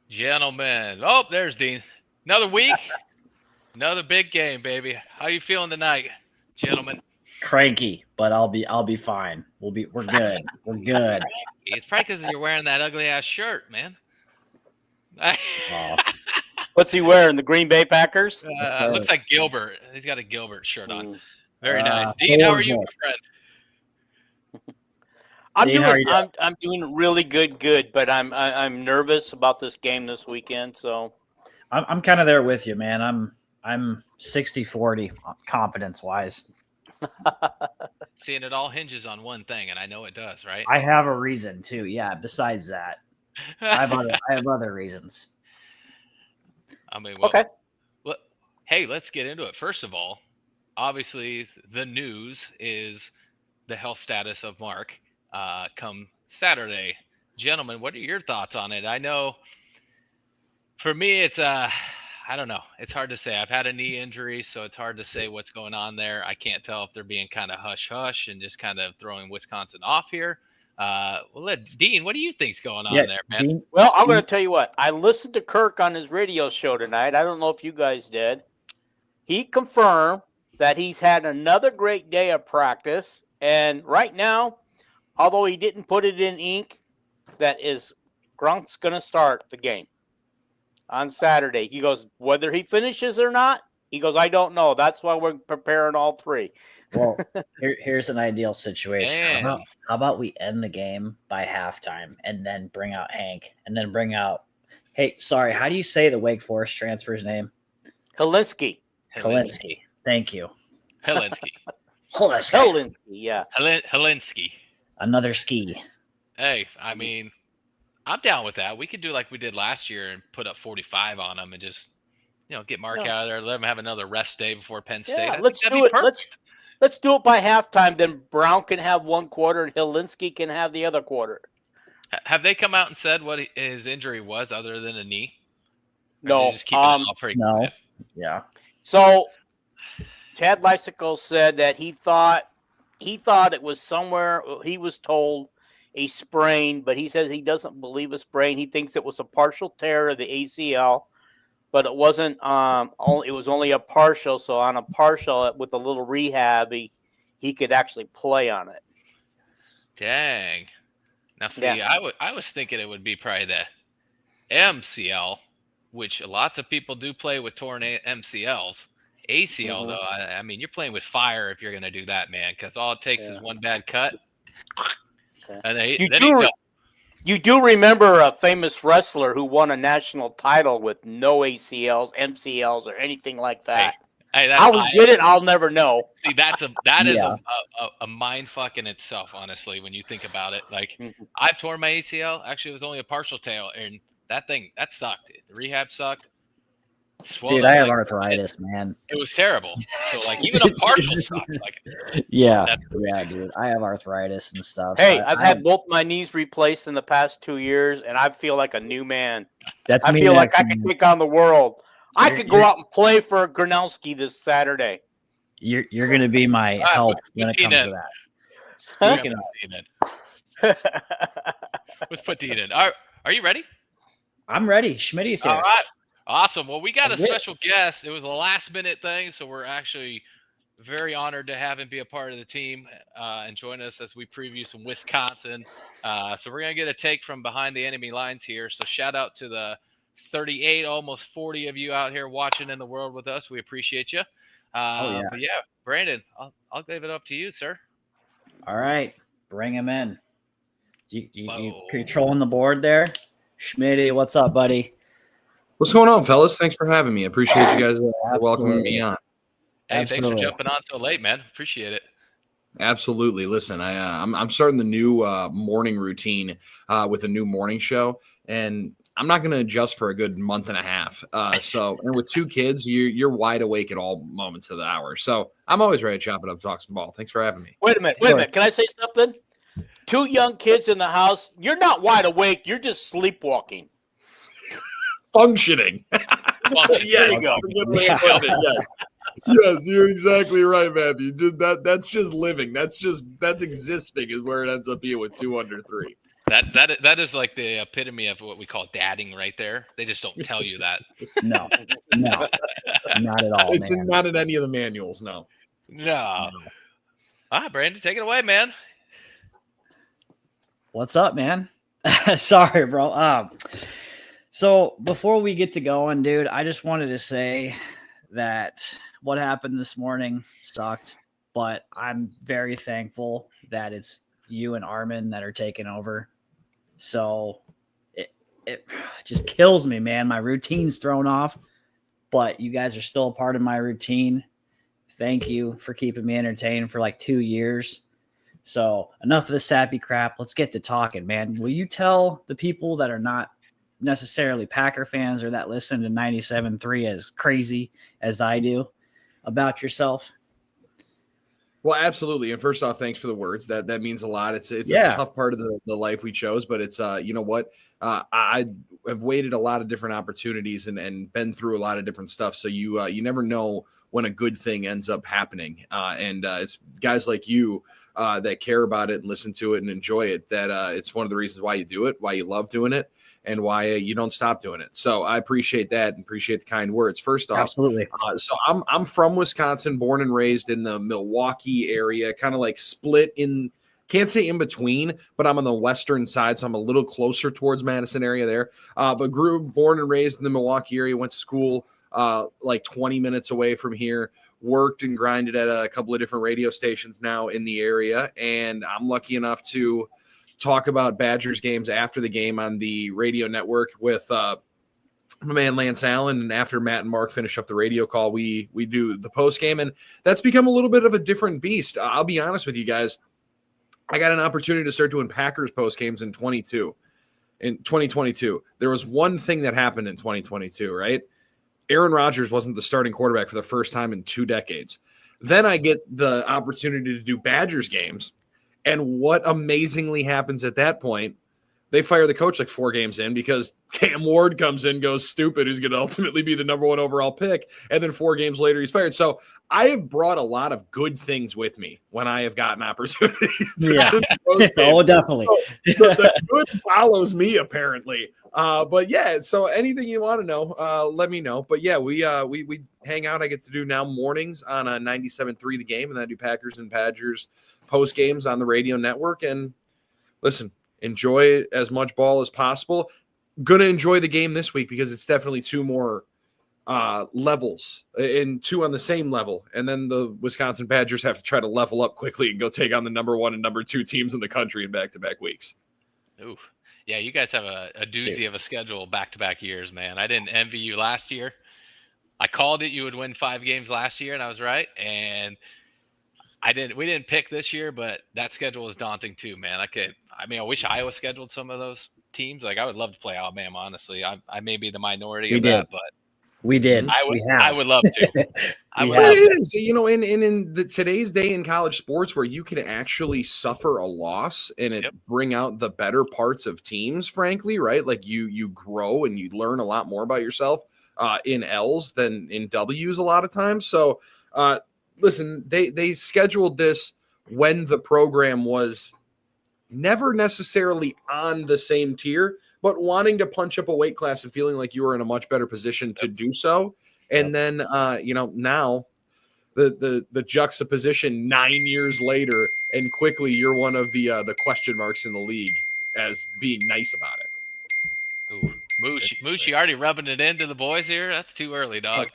Gentlemen. Oh, there's Dean. Another week, another big game, baby. How you feeling tonight, gentlemen? Cranky, but I'll be fine. We're good. We're good. It's probably because you're wearing that ugly ass shirt, man. Oh, What's he wearing? The Green Bay Packers? Looks like Gilbert. He's got a Gilbert shirt on. Very nice. Uh, Dean, how are Lord, you, no. my friend? Dean, how are you doing? I'm doing really good, but I'm nervous about this game this weekend. So I'm kind of there with you, man. I'm 60-40 confidence wise. Seeing it all hinges on one thing, and I know it does, right? I have a reason too. Yeah. Besides that, I have other reasons. I mean, well, okay. well, hey, let's get into it. First of all, obviously, the news is the health status of Mark come Saturday. Gentlemen, what are your thoughts on it? I know for me, it's I don't know. It's hard to say. I've had a knee injury, so it's hard to say what's going on there. I can't tell if they're being kind of hush-hush and just kind of throwing Wisconsin off here. Dean, what do you think's going on there, man? Dean, Well, I'm going to tell you what. I listened to Kirk on his radio show tonight. I don't know if you guys did. He confirmed that he's had another great day of practice, and right now, although he didn't put it in ink, that is Gronk's going to start the game on Saturday. He goes, whether he finishes or not, he goes, I don't know. That's why we're preparing all three. well, here's an ideal situation. Damn. How about we end the game by halftime and then bring out Hank and then bring out, hey, sorry, how do you say the Wake Forest transfer's name? Helinski. Kalinsky. Thank you. Helinski. Helinski, yeah. Helinski. Another ski. Hey, I mean, I'm down with that. We could do like we did last year and put up 45 on them and just, get Mark out of there, let him have another rest day before Penn State. Yeah, I let's think do that'd be it. perfect. Let's do it by halftime. Then Brown can have one quarter and Helinski can have the other quarter. Have they come out and said what his injury was other than a knee? Or No. did they just keep it all pretty No. quiet? Yeah. So Chad Lysicle said that he thought it was somewhere. He was told a sprain, but he says he doesn't believe a sprain. He thinks it was a partial tear of the ACL, but it wasn't. It was only a partial. So on a partial with a little rehab, he could actually play on it. Dang. Now, see, Yeah. I was thinking it would be probably the MCL, which lots of people do play with torn MCLs. ACL, though, I mean, you're playing with fire if you're going to do that, man, because all it takes is one bad cut. And You do remember a famous wrestler who won a national title with no ACLs, MCLs, or anything like that. Hey, How he did it, I'll never know. See, that is Yeah. a mind fuck in itself, honestly, when you think about it. Like, I've torn my ACL. Actually, it was only a partial tail, and that sucked. The rehab sucked. Dude, I have arthritis, man. It was terrible. So, like, even a partial sucks. Like, Yeah, dude. I have arthritis and stuff. Hey, I've had both my knees replaced in the past 2 years, and I feel like a new man. I feel like I could take on the world. I could go out and play for Gronowski this Saturday. You're going to be my help when it comes to that. Speaking of, let's put Dean in. Are you ready? I'm ready. Schmitty's here. All right. Awesome. Well, we got a special guest. It was a last-minute thing, so we're actually very honored to have him be a part of the team and join us as we preview some Wisconsin. So we're going to get a take from behind the enemy lines here. So shout out to the 38, almost 40 of you out here watching in the world with us. We appreciate you. But yeah, Brandon, I'll give it up to you, sir. All right. Bring him in. You controlling the board there? Schmitty, what's up, buddy? What's going on, fellas? Thanks for having me. I appreciate you guys welcoming me on. Hey, thanks for jumping on so late, man. Appreciate it. Absolutely. Listen, I'm starting the new morning routine with a new morning show, and I'm not going to adjust for a good month and a half. And with two kids, you're wide awake at all moments of the hour. So I'm always ready to chop it up, talk some ball. Thanks for having me. Wait a minute. Can I say something? 2 young kids in the house. You're not wide awake. You're just sleepwalking. Functioning. There you go. Yes, you're exactly right, Matthew. That's just living. That's existing is where it ends up being with 2 under 3. That is like the epitome of what we call dadding right there. They just don't tell you that. No, not at all, It's man. not in any of the manuals. No. No. All right, Brandon, take it away, man. What's up, man? Sorry, bro. So before we get to going, dude, I just wanted to say that what happened this morning sucked, but I'm very thankful that it's you and Armin that are taking over. So it just kills me, man. My routine's thrown off, but you guys are still a part of my routine. Thank you for keeping me entertained for like 2 years. So enough of the sappy crap. Let's get to talking, man. Will you tell the people that are not necessarily Packer fans or that listen to 97.3 as crazy as I do about yourself? Well, absolutely. And first off, thanks for the words. That means a lot. It's a tough part of the life we chose, but it's you know what? I have waited a lot of different opportunities and been through a lot of different stuff. So you never know when a good thing ends up happening. And it's guys like you that care about it and listen to it and enjoy it. That it's one of the reasons why you do it, why you love doing it, and why you don't stop doing it. So I appreciate that and appreciate the kind words. First off, absolutely. So I'm from Wisconsin, born and raised in the Milwaukee area, kind of like split in, can't say in between, but I'm on the western side, so I'm a little closer towards Madison area there. But born and raised in the Milwaukee area, went to school like 20 minutes away from here. Worked and grinded at a couple of different radio stations now in the area, and I'm lucky enough to talk about Badgers games after the game on the radio network with my man Lance Allen. And after Matt and Mark finish up the radio call, we do the post game, and that's become a little bit of a different beast. I'll be honest with you guys. I got an opportunity to start doing Packers post games in 2022. There was one thing that happened in 2022, right? Aaron Rodgers wasn't the starting quarterback for the first time in 2 decades. Then I get the opportunity to do Badgers games. And what amazingly happens at that point, they fire the coach like 4 games in because Cam Ward comes in, goes stupid, who's going to ultimately be the number 1 overall pick. And then 4 games later, he's fired. So I have brought a lot of good things with me when I have gotten opportunities. Oh, definitely. So the good follows me, apparently. But yeah, so anything you want to know, let me know. But yeah, we hang out. I get to do now mornings on 97.3 The Game, and then I do Packers and Badgers post games on the radio network. And listen, enjoy as much ball as possible. Gonna enjoy the game this week because it's definitely 2 more levels and 2 on the same level. And then the Wisconsin Badgers have to try to level up quickly and go take on the number 1 and number 2 teams in the country in back-to-back weeks. Ooh. Yeah, you guys have a doozy of a schedule back-to-back years, man. I didn't envy you last year. I called it you would win 5 games last year, and I was right. And we didn't pick this year, but that schedule is daunting too, man. I wish Iowa scheduled some of those teams. Like, I would love to play Alabama, honestly. I may be the minority of that, but we did. I would love to. It is, in today's day in college sports where you can actually suffer a loss and it bring out the better parts of teams, frankly, right? Like you grow and you learn a lot more about yourself in L's than in W's a lot of times. So, listen, they scheduled this when the program was never necessarily on the same tier, but wanting to punch up a weight class and feeling like you were in a much better position to do so. And then, now the juxtaposition 9 years later, and quickly you're one of the question marks in the league as being nice about it. Ooh, Moosh, you already rubbing it into the boys here? That's too early, dog.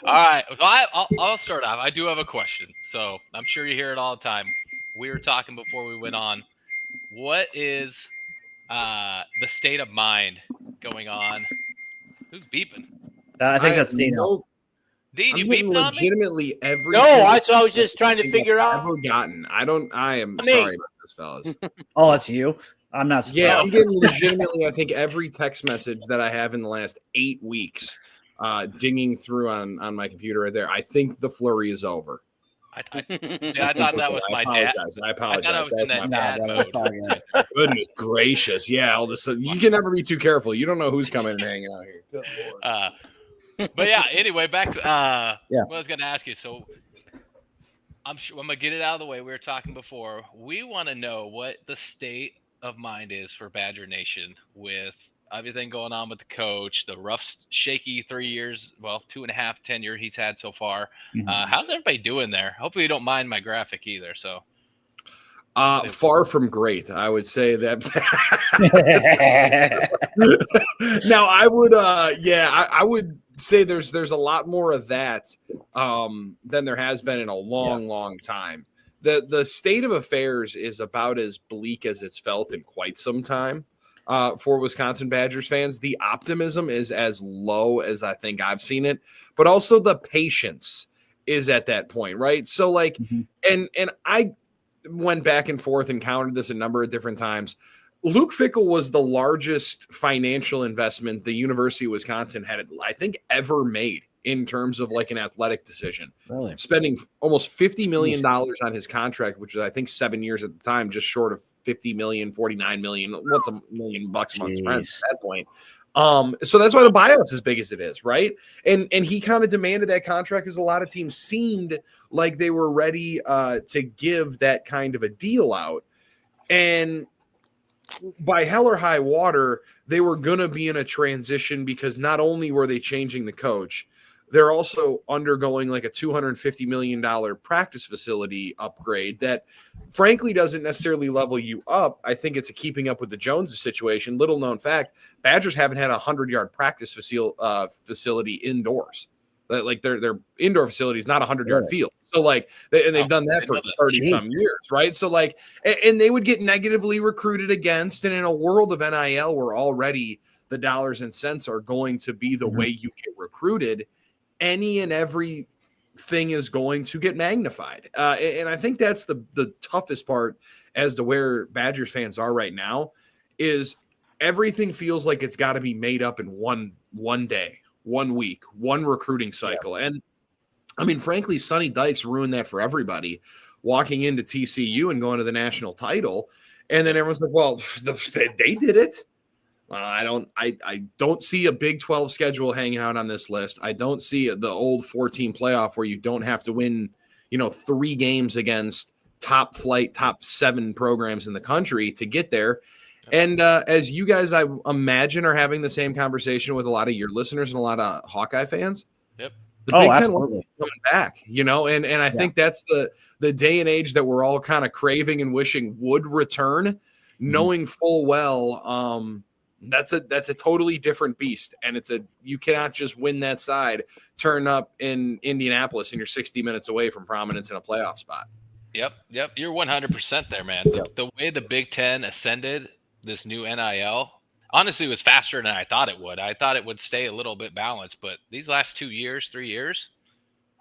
All right. Well, I'll start off. I do have a question. So I'm sure you hear it all the time. We were talking before we went on. What is the state of mind going on? Who's beeping? I think that's Dino. Dean, you beeping legitimately on me? Every No, I was just trying to figure out. Ever gotten? I am sorry about this, fellas. Oh, it's you. I'm not surprised. Yeah, I'm getting legitimately. I think every text message that I have in the last 8 weeks, dinging through on my computer right there. I think the flurry is over. I thought that was my dad. I apologize. I thought I was in that dad mode. Goodness gracious. Yeah, all of a sudden, you can never be too careful. You don't know who's coming and hanging out here. Good Lord. But yeah, anyway, back to what I was going to ask you. So I'm sure I'm gonna get it out of the way. We were talking before. We want to know what the state of mind is for Badger Nation with everything going on with the coach, the rough, shaky 3 years, well, 2.5 tenure he's had so far. How's everybody doing there? Hopefully, you don't mind my graphic either. So, far from great, I would say that. Now, I would, I would say there's a lot more of that than there has been in a long time. The state of affairs is about as bleak as it's felt in quite some time for Wisconsin Badgers fans. The optimism is as low as I think I've seen it, but also the patience is at that point, right? So like, and I went back and forth and counted this a number of different times. Luke Fickell was the largest financial investment the University of Wisconsin had, I think, ever made in terms of like an athletic decision. Really? Spending almost $50 million on his contract, which was, I think, 7 years at the time, just short of 50 million, 49 million. What's $1 million a month at that point? So that's why the buyout's as big as it is, right? And he kind of demanded that contract because a lot of teams seemed like they were ready to give that kind of a deal out. And by hell or high water, they were going to be in a transition because not only were they changing the coach, they're also undergoing like a $250 million practice facility upgrade that frankly doesn't necessarily level you up. I think it's a keeping up with the Joneses situation. Little known fact, Badgers haven't had a 100-yard practice facility indoors. Like their indoor facility is not a 100-yard field. So like, they've done that for 30 some years, right? So like, and they would get negatively recruited against. And in a world of NIL where already the dollars and cents are going to be the way you get recruited, any and every thing is going to get magnified. And I think that's the toughest part as to where Badgers fans are right now is everything feels like it's got to be made up in one day, 1 week, one recruiting cycle. And I mean, frankly, Sonny Dykes ruined that for everybody walking into TCU and going to the national title. And then everyone's like, well, they did it. I don't see a Big 12 schedule hanging out on this list. I don't see the old 14 playoff where you don't have to win, 3 games against top 7 programs in the country to get there. And as you guys, I imagine, are having the same conversation with a lot of your listeners and a lot of Hawkeye fans. Yep. The Big Ten coming back, and I think that's the day and age that we're all kind of craving and wishing would return, knowing full well that's a totally different beast. And you cannot just win that side, turn up in Indianapolis, and you're 60 minutes away from prominence in a playoff spot. Yep. You're 100% there, man. The way the Big Ten ascended this new NIL, honestly, was faster than I thought it would. I thought it would stay a little bit balanced, but these last 3 years,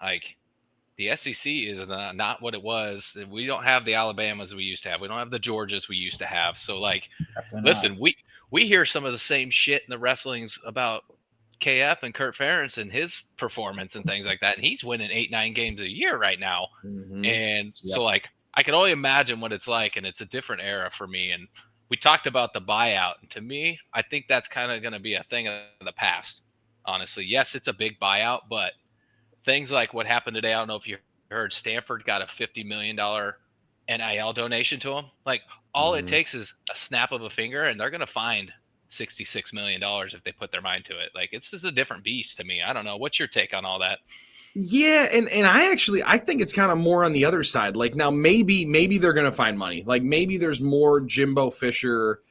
like the SEC is not what it was. We don't have the Alabamas we used to have. We don't have the Georgias we used to have. So like, listen, we hear some of the same shit in the wrestlings about KF and Kurt Ferentz and his performance and things like that. And he's winning 8-9 games a year right now. And so like, I can only imagine what it's like. And it's a different era for me. And we talked about the buyout. And to me, I think that's kind of going to be a thing of the past. Honestly, yes, it's a big buyout, but things like what happened today, I don't know if you heard, Stanford got a $50 million NIL donation to him. Like, all it takes is a snap of a finger, and they're going to find $66 million if they put their mind to it. Like, it's just a different beast to me. I don't know. What's your take on all that? Yeah, and I think it's kind of more on the other side. Like, now maybe they're going to find money. Like, maybe there's more Jimbo Fisher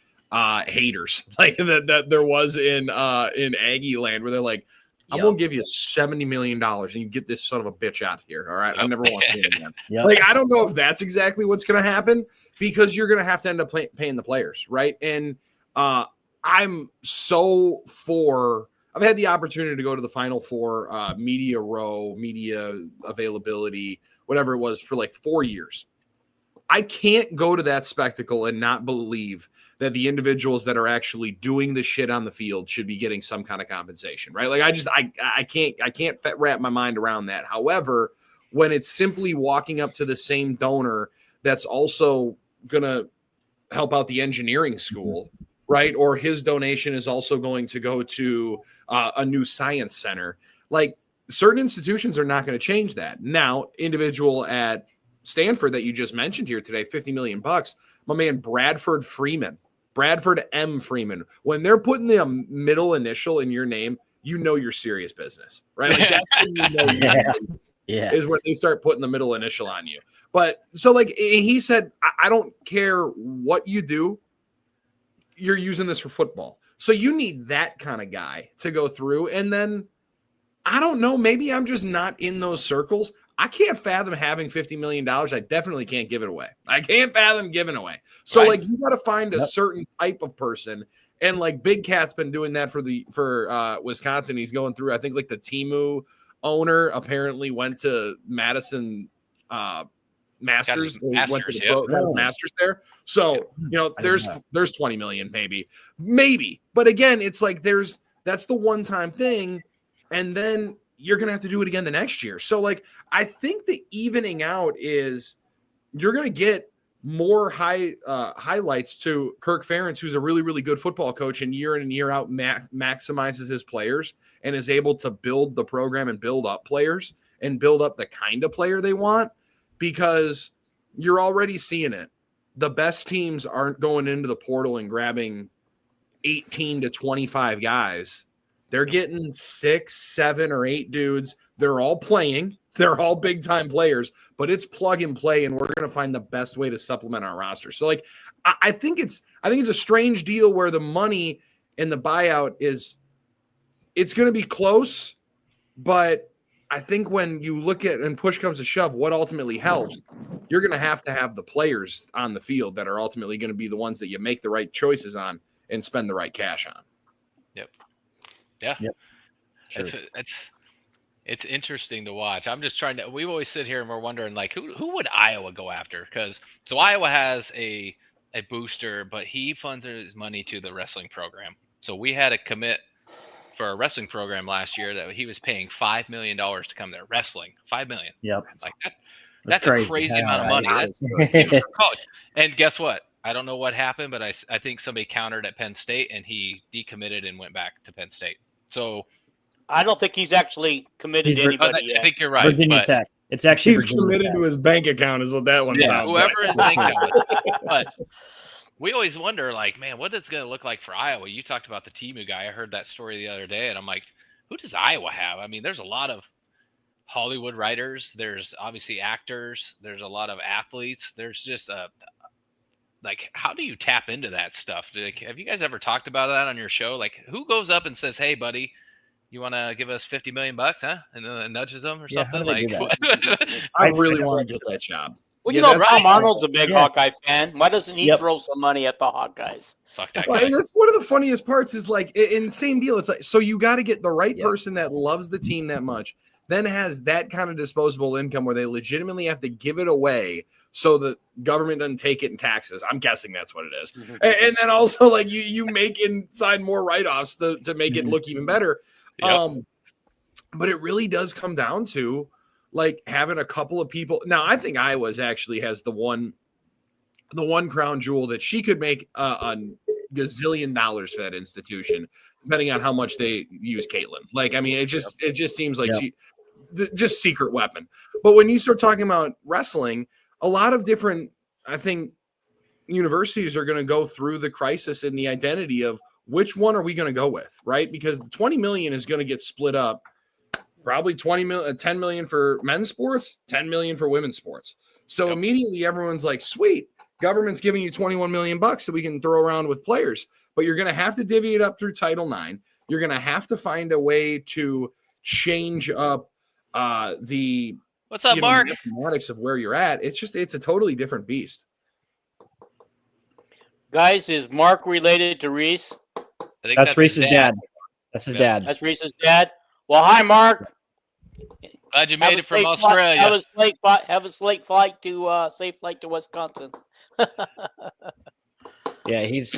haters like that there was in Aggie land, where they're like, I'm going to give you $70 million and you get this son of a bitch out here. All right. I never want to see it again. Like, I don't know if that's exactly what's going to happen, because you're going to have to end up paying the players. Right. And I'm so for, I've had the opportunity to go to the Final Four, media row, media availability, whatever it was, for like 4 years. I can't go to that spectacle and not believe that the individuals that are actually doing the shit on the field should be getting some kind of compensation, right? Like, I can't wrap my mind around that. However, when it's simply walking up to the same donor that's also going to help out the engineering school, right? Or his donation is also going to go to a new science center. Like, certain institutions are not going to change that. Now, individual at Stanford that you just mentioned here today, $50 million. My man Bradford M. Freeman. When they're putting the middle initial in your name, you know you're serious business, right? Like that's when you know is when they start putting the middle initial on you. But so like he said, I don't care what you do, you're using this for football. So you need that kind of guy to go through. And then I don't know, maybe I'm just not in those circles. I can't fathom having $50 million. I definitely can't give it away. I can't fathom giving away. So like you got to find a certain type of person. And like Big Cat's been doing that for Wisconsin. He's going through, I think like the Temu owner apparently went to Madison Masters. Went to the Masters there. So, there's 20 million, maybe. But again, it's like that's the one-time thing. And then you're going to have to do it again the next year. So like, I think the evening out is you're going to get more highlights to Kirk Ferentz, who's a really, really good football coach, and year in and year out maximizes his players and is able to build the program and build up players and build up the kind of player they want, because you're already seeing it. The best teams aren't going into the portal and grabbing 18 to 25 guys. They're getting 6, 7, or 8 dudes. They're all playing. They're all big-time players, but it's plug and play, and we're going to find the best way to supplement our roster. So, like, I think it's a strange deal where the money and the buyout it's going to be close, but I think when you look at and push comes to shove, what ultimately helps, you're going to have the players on the field that are ultimately going to be the ones that you make the right choices on and spend the right cash on. Yep. Yeah. Yep. Sure. It's interesting to watch. I'm just trying to. We always sit here and we're wondering like who would Iowa go after? Because Iowa has a booster, but he funds his money to the wrestling program. So we had a commit for a wrestling program last year that he was paying $5 million to come there wrestling. $5 million. Yep. Like that's a crazy amount of money. That's even for college. And guess what? I don't know what happened, but I think somebody countered at Penn State and he decommitted and went back to Penn State. So I don't think he's actually committed to anybody yet. I think you're right. Virginia Tech. It's actually he's committed to his bank account is what that one sounds whoever like. his bank account. But we always wonder, like, man, what is it going to look like for Iowa? You talked about the Temu guy. I heard that story the other day, and I'm like, who does Iowa have? I mean, there's a lot of Hollywood writers. There's obviously actors. There's a lot of athletes. There's just like, how do you tap into that stuff? Have you guys ever talked about that on your show? Like, who goes up and says, hey, buddy, you want to give us $50 million, huh? And then nudges them or something? Like, I really want to get that job. Well, Tom Arnold's a big Hawkeye fan. Why doesn't he throw some money at the Hawkeyes? Fuck that guy. That's one of the funniest parts is like, insane deal. It's like, so you got to get the right person that loves the team that much, then has that kind of disposable income where they legitimately have to give it away so the government doesn't take it in taxes. I'm guessing that's what it is. And then also like you make inside more write-offs to make it look even better. Yep. But it really does come down to like having a couple of people. Now I think Iowa's actually has the one crown jewel that she could make a gazillion dollars for that institution, depending on how much they use Caitlin. Like, I mean, it just seems like just secret weapon. But when you start talking about wrestling, a lot of different, I think, universities are going to go through the crisis in the identity of which one are we going to go with, right? Because the 20 million is going to get split up, probably 10 million for men's sports, 10 million for women's sports. So immediately everyone's like, sweet, government's giving you 21 million bucks that we can throw around with players, but you're going to have to divvy it up through Title IX. You're going to have to find a way to change up the what's up, Mark? Mathematics of where you're at. It's a totally different beast. Guys, is Mark related to Reese? That's Reese's dad. That's his dad. That's Reese's dad. Well, hi, Mark. Glad you made it from Australia. Have a safe flight to Wisconsin. Yeah, it's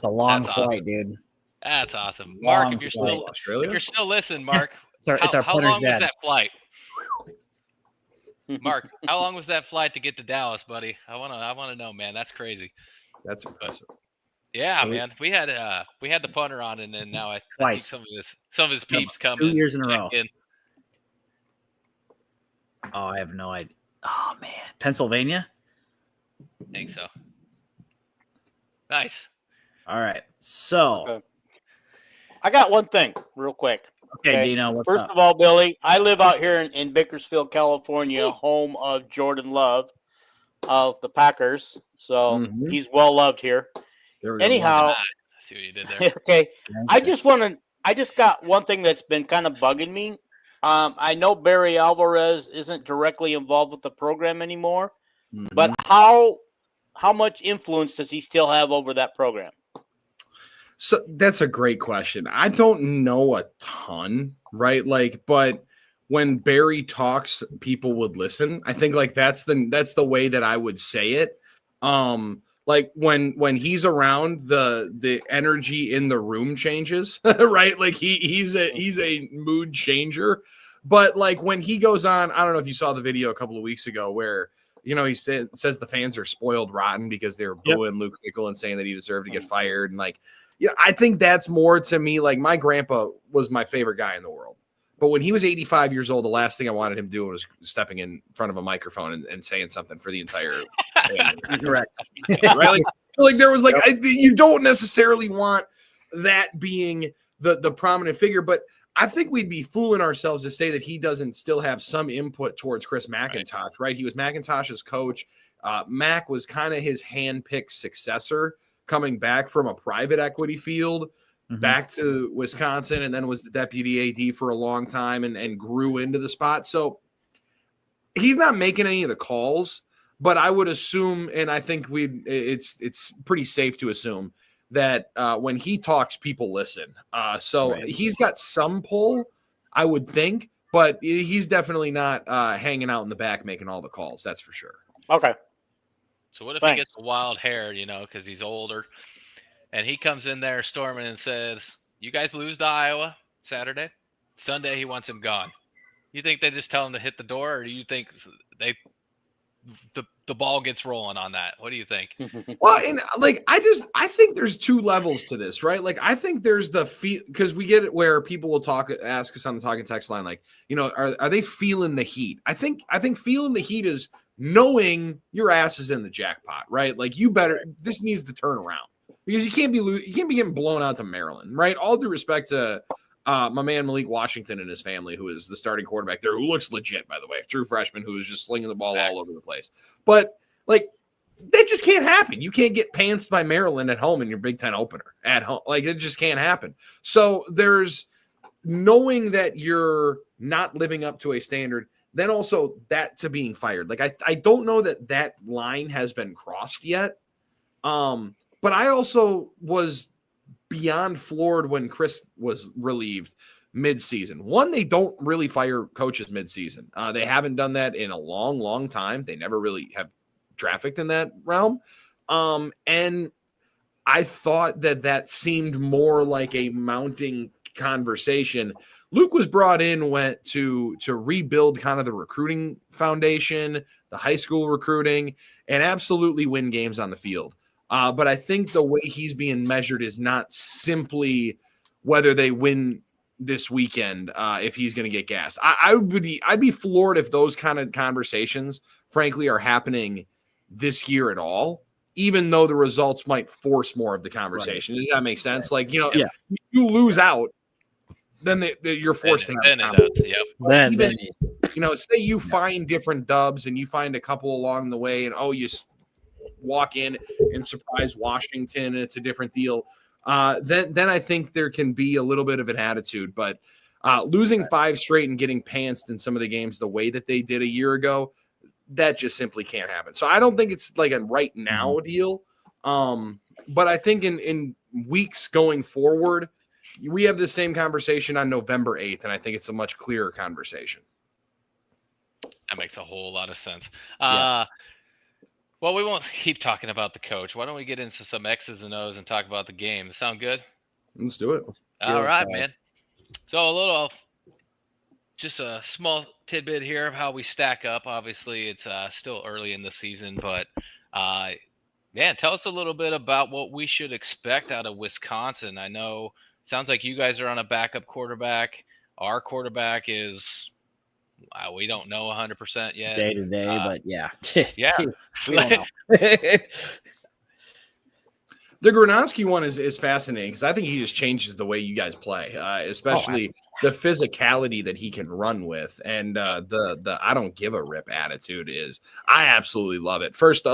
a long flight, dude. That's awesome, Mark. If you're still listening, Mark, how long was that flight? Mark, how long was that flight to get to Dallas, buddy? I want to know, man. That's crazy. That's impressive. Yeah, man. We had the punter on, and then now I think some of his peeps come 2 years in a row. In. Oh, I have no idea. Oh man, Pennsylvania. I think so. Nice. All right. So, Okay. I got one thing real quick. okay, Dino, what's First up? of all, Billy, I live out here in Bakersfield, California, home of Jordan Love of the Packers. So Mhm. he's well loved here. There we go. Anyhow, I see what you did there. okay. I just got one thing that's been kind of bugging me. I know Barry Alvarez isn't directly involved with the program anymore, but how much influence does he still have over that program? So that's a great question. I don't know a ton, right? Like, but when Barry talks, people would listen. I think like that's the way that I would say it. Like when he's around, the energy in the room changes, right? Like he's a mood changer. But like when he goes on, I don't know if you saw the video a couple of weeks ago where he says the fans are spoiled rotten because they were booing Luke Fickell and saying that he deserved to get fired. And like, I think that's more to me. Like my grandpa was my favorite guy in the world. But when he was 85 years old, the last thing I wanted him doing was stepping in front of a microphone and saying something for the entire family. Correct. Right? Like there was like, you don't necessarily want that being the prominent figure, but I think we'd be fooling ourselves to say that he doesn't still have some input towards Chris McIntosh, right? He was McIntosh's coach. Mac was kind of his hand-picked successor coming back from a private equity field back to Wisconsin, and then was the deputy AD for a long time and grew into the spot. So he's not making any of the calls, but I would assume, and I think it's pretty safe to assume that when he talks, people listen. He's got some pull, I would think, but he's definitely not hanging out in the back making all the calls. That's for sure. Okay. So what if he gets a wild hair, because he's older, and he comes in there storming and says, "You guys lose to Iowa Saturday. Sunday he wants him gone." You think they just tell him to hit the door, or do you think the ball gets rolling on that? What do you think? Well, and like I think there's two levels to this, right? Like I think there's the because we get it where people will ask us on the talking text line, like, are they feeling the heat? I think feeling the heat is knowing your ass is in the jackpot, right? Like this needs to turn around because you can't be getting blown out to Maryland, right? All due respect to my man Malik Washington and his family, who is the starting quarterback there, who looks legit, by the way, true freshman who is just slinging the ball all over the place. But like that just can't happen. You can't get pantsed by Maryland at home in your Big Ten opener at home. Like it just can't happen. So there's knowing that you're not living up to a standard, then also that to being fired. Like I don't know that line has been crossed yet. But I also was beyond floored when Chris was relieved mid-season. One, they don't really fire coaches mid-season. They haven't done that in a long, long time. They never really have trafficked in that realm. And I thought that seemed more like a mounting conversation. Luke was brought in, went to rebuild kind of the recruiting foundation, the high school recruiting, and absolutely win games on the field. But I think the way he's being measured is not simply whether they win this weekend, if he's going to get gassed. I'd be floored if those kind of conversations, frankly, are happening this year at all, even though the results might force more of the conversation. Right. Does that make sense? Like, if you lose out, then you're forced to have say you find different dubs and you find a couple along the way and, you walk in and surprise Washington and it's a different deal. Then I think there can be a little bit of an attitude, but losing 5 straight and getting pantsed in some of the games the way that they did a year ago, that just simply can't happen. So I don't think it's like a right now deal. But I think in weeks going forward, we have the same conversation on November 8th, and I think it's a much clearer conversation. That makes a whole lot of sense. Well, we won't keep talking about the coach. Why don't we get into some X's and O's and talk about the game? Sound good? Let's do it. All right, man. So just a small tidbit here of how we stack up. Obviously, it's still early in the season, but tell us a little bit about what we should expect out of Wisconsin. I know it sounds like you guys are on a backup quarterback. Our quarterback is We don't know 100% yet. day to day, but yeah. Yeah. We don't know. The Gronowski one is fascinating because I think he just changes the way you guys play, especially the physicality that he can run with, and the I don't give a rip attitude is I absolutely love it. First,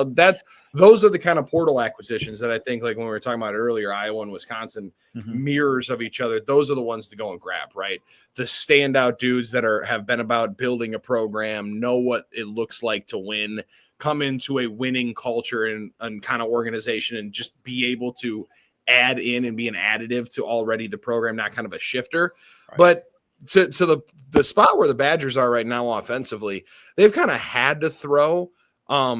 those are the kind of portal acquisitions that I think, like when we were talking about earlier, Iowa and Wisconsin mirrors of each other. Those are the ones to go and grab, right? The standout dudes that have been about building a program, know what it looks like to win, come into a winning culture and kind of organization and just be able to add in and be an additive to already the program, not kind of a shifter. Right. But to the spot where the Badgers are right now offensively, they've kind of had to throw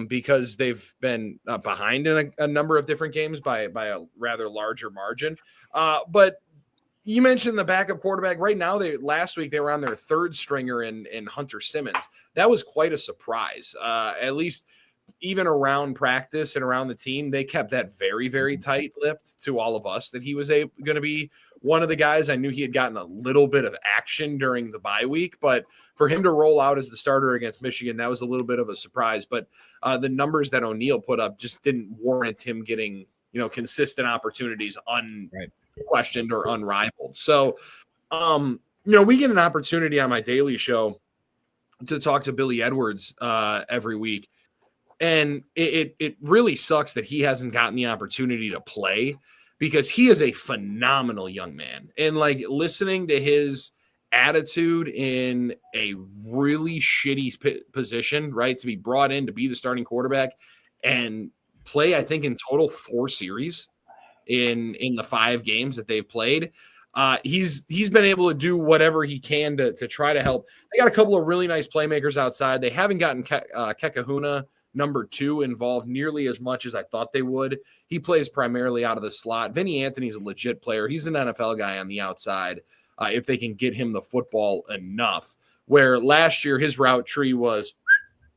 because they've been behind in a number of different games by a rather larger margin. But you mentioned the backup quarterback. Right now, last week they were on their third stringer in Hunter Simmons. That was quite a surprise. At least even around practice and around the team, they kept that very, very tight-lipped to all of us that he was going to be one of the guys. I knew he had gotten a little bit of action during the bye week, but for him to roll out as the starter against Michigan, that was a little bit of a surprise. But the numbers that O'Neill put up just didn't warrant him getting, consistent opportunities unquestioned or unrivaled. So, we get an opportunity on my daily show to talk to Billy Edwards every week. And it really sucks that he hasn't gotten the opportunity to play because he is a phenomenal young man. And like listening to his attitude in a really shitty position, right, to be brought in to be the starting quarterback and play, I think in total 4 series in the 5 games that they've played. He's been able to do whatever he can to try to help. They got a couple of really nice playmakers outside. They haven't gotten Kekahuna number 2 involved nearly as much as I thought they would. He plays primarily out of the slot. Vinny Anthony's a legit player. He's an NFL guy on the outside if they can get him the football enough. Where last year his route tree was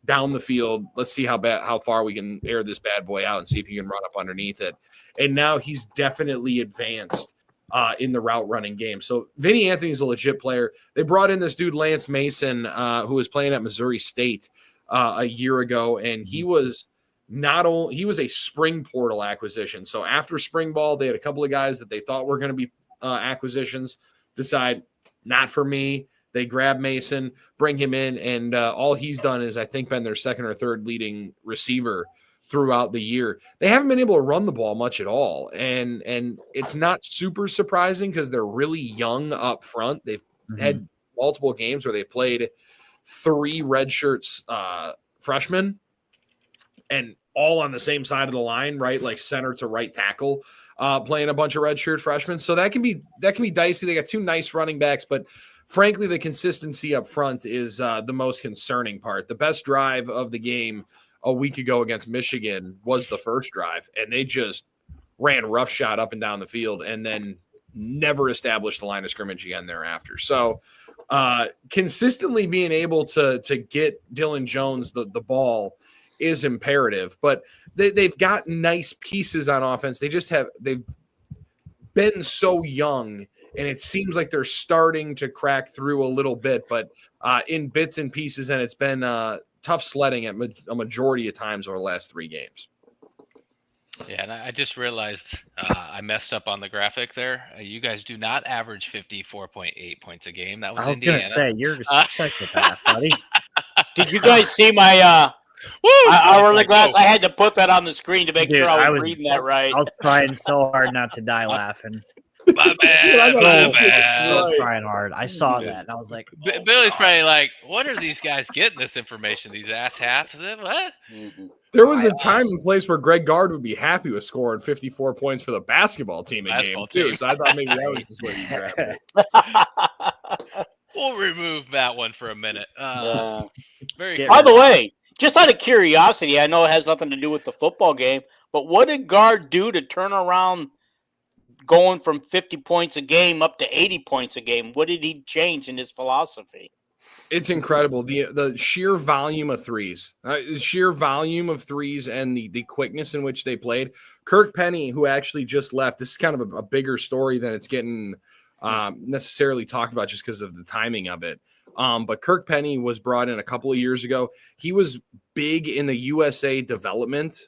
down the field. Let's see how far we can air this bad boy out and see if he can run up underneath it. And now he's definitely advanced in the route running game. So Vinny Anthony's a legit player. They brought in this dude, Lance Mason, who was playing at Missouri State a year ago. And he was a spring portal acquisition. So after spring ball, they had a couple of guys that they thought were going to be acquisitions decide not for me. They grab Mason, bring him in. And all he's done is I think been their second or third leading receiver throughout the year. They haven't been able to run the ball much at all. And it's not super surprising because they're really young up front. They've had multiple games where they've played 3 redshirts freshmen and all on the same side of the line, right? Like center to right tackle, playing a bunch of redshirt freshmen. So that can be dicey. They got 2 nice running backs, but frankly, the consistency up front is the most concerning part. The best drive of the game a week ago against Michigan was the first drive, and they just ran roughshod up and down the field and then never established the line of scrimmage again thereafter. So consistently being able to get Dylan Jones the ball is imperative, but they've got nice pieces on offense. They've been so young, and it seems like they're starting to crack through a little bit, but in bits and pieces, and it's been tough sledding at a majority of times over the last 3 games. Yeah, and I just realized I messed up on the graphic there. You guys do not average 54.8 points a game. That was Indiana. I was going to say, you're such a bad, buddy. Did you guys see my hourly glass? I had to put that on the screen to make sure I was reading that right. I was trying so hard not to die laughing. My bad. I was trying hard. I saw that, and I was like, Billy's probably like, what are these guys getting this information? These ass hats? What? There was a time and place where Greg Gard would be happy with scoring 54 points for the basketball team in game, too. So I thought maybe that was just where you grabbed it. We'll remove that one for a minute. Very By the way, just out of curiosity, I know it has nothing to do with the football game, but what did Gard do to turn around going from 50 points a game up to 80 points a game? What did he change in his philosophy? It's incredible. The sheer volume of threes, and the quickness in which they played. Kirk Penny, who actually just left, this is kind of a bigger story than it's getting necessarily talked about just because of the timing of it. But Kirk Penny was brought in a couple of years ago. He was big in the USA Development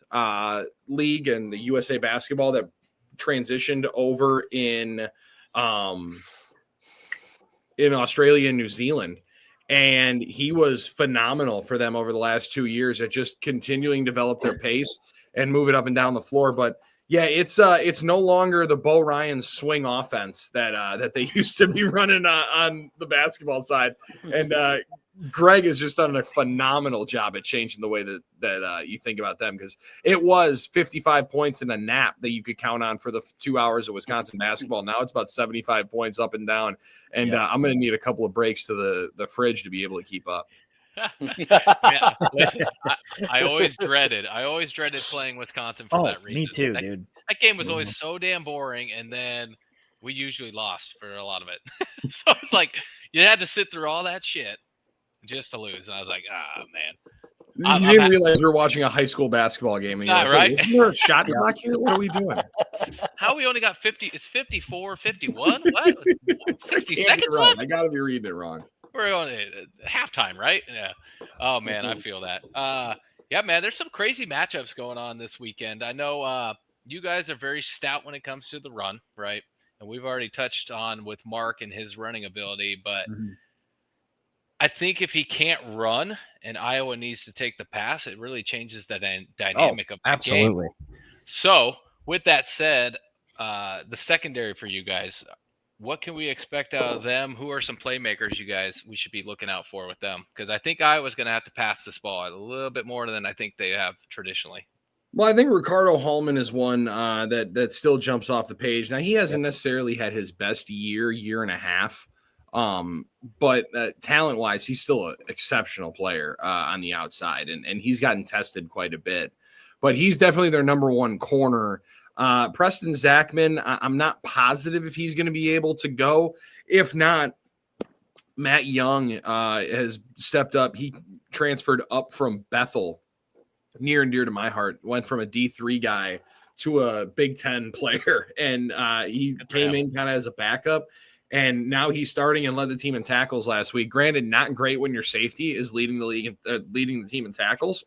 League and the USA Basketball that transitioned over in Australia and New Zealand. And he was phenomenal for them over the last 2 years at just continuing to develop their pace and move it up and down the floor. But yeah, it's no longer the Bo Ryan swing offense that they used to be running on the basketball side. And Greg has just done a phenomenal job at changing the way that you think about them, because it was 55 points in a nap that you could count on for the 2 hours of Wisconsin basketball. Now it's about 75 points up and down. And I'm going to need a couple of breaks to the fridge to be able to keep up. Yeah, listen, I always dreaded playing Wisconsin for that reason. Me too, dude. That game was always so damn boring, and then we usually lost for a lot of it. So it's like you had to sit through all that shit just to lose. And I was like, man. You didn't realize we were watching a high school basketball game. And you're like, right? Isn't there a shot clock here? What are we doing? How we only got 50? It's 54, 51? What? 60 seconds left? I got to be reading it wrong. We're on halftime, right? Yeah. Oh, man, I feel that. Yeah, man, there's some crazy matchups going on this weekend. I know you guys are very stout when it comes to the run, right? And we've already touched on with Mark and his running ability, but I think if he can't run and Iowa needs to take the pass, it really changes the dynamic of the game. So, with that said, the secondary for you guys, what can we expect out of them? Who are some playmakers we should be looking out for with them? Because I think Iowa's going to have to pass this ball a little bit more than I think they have traditionally. Well, I think Ricardo Hallman is one that still jumps off the page. Now, he hasn't necessarily had his best year and a half. But talent-wise, he's still an exceptional player on the outside, and he's gotten tested quite a bit. But he's definitely their number one corner. Preston Zachman, I'm not positive if he's going to be able to go. If not, Matt Young has stepped up. He transferred up from Bethel, near and dear to my heart, went from a D3 guy to a Big Ten player, and he came in kind of as a backup. And now he's starting and led the team in tackles last week. Granted, not great when your safety is leading the league, leading the team in tackles.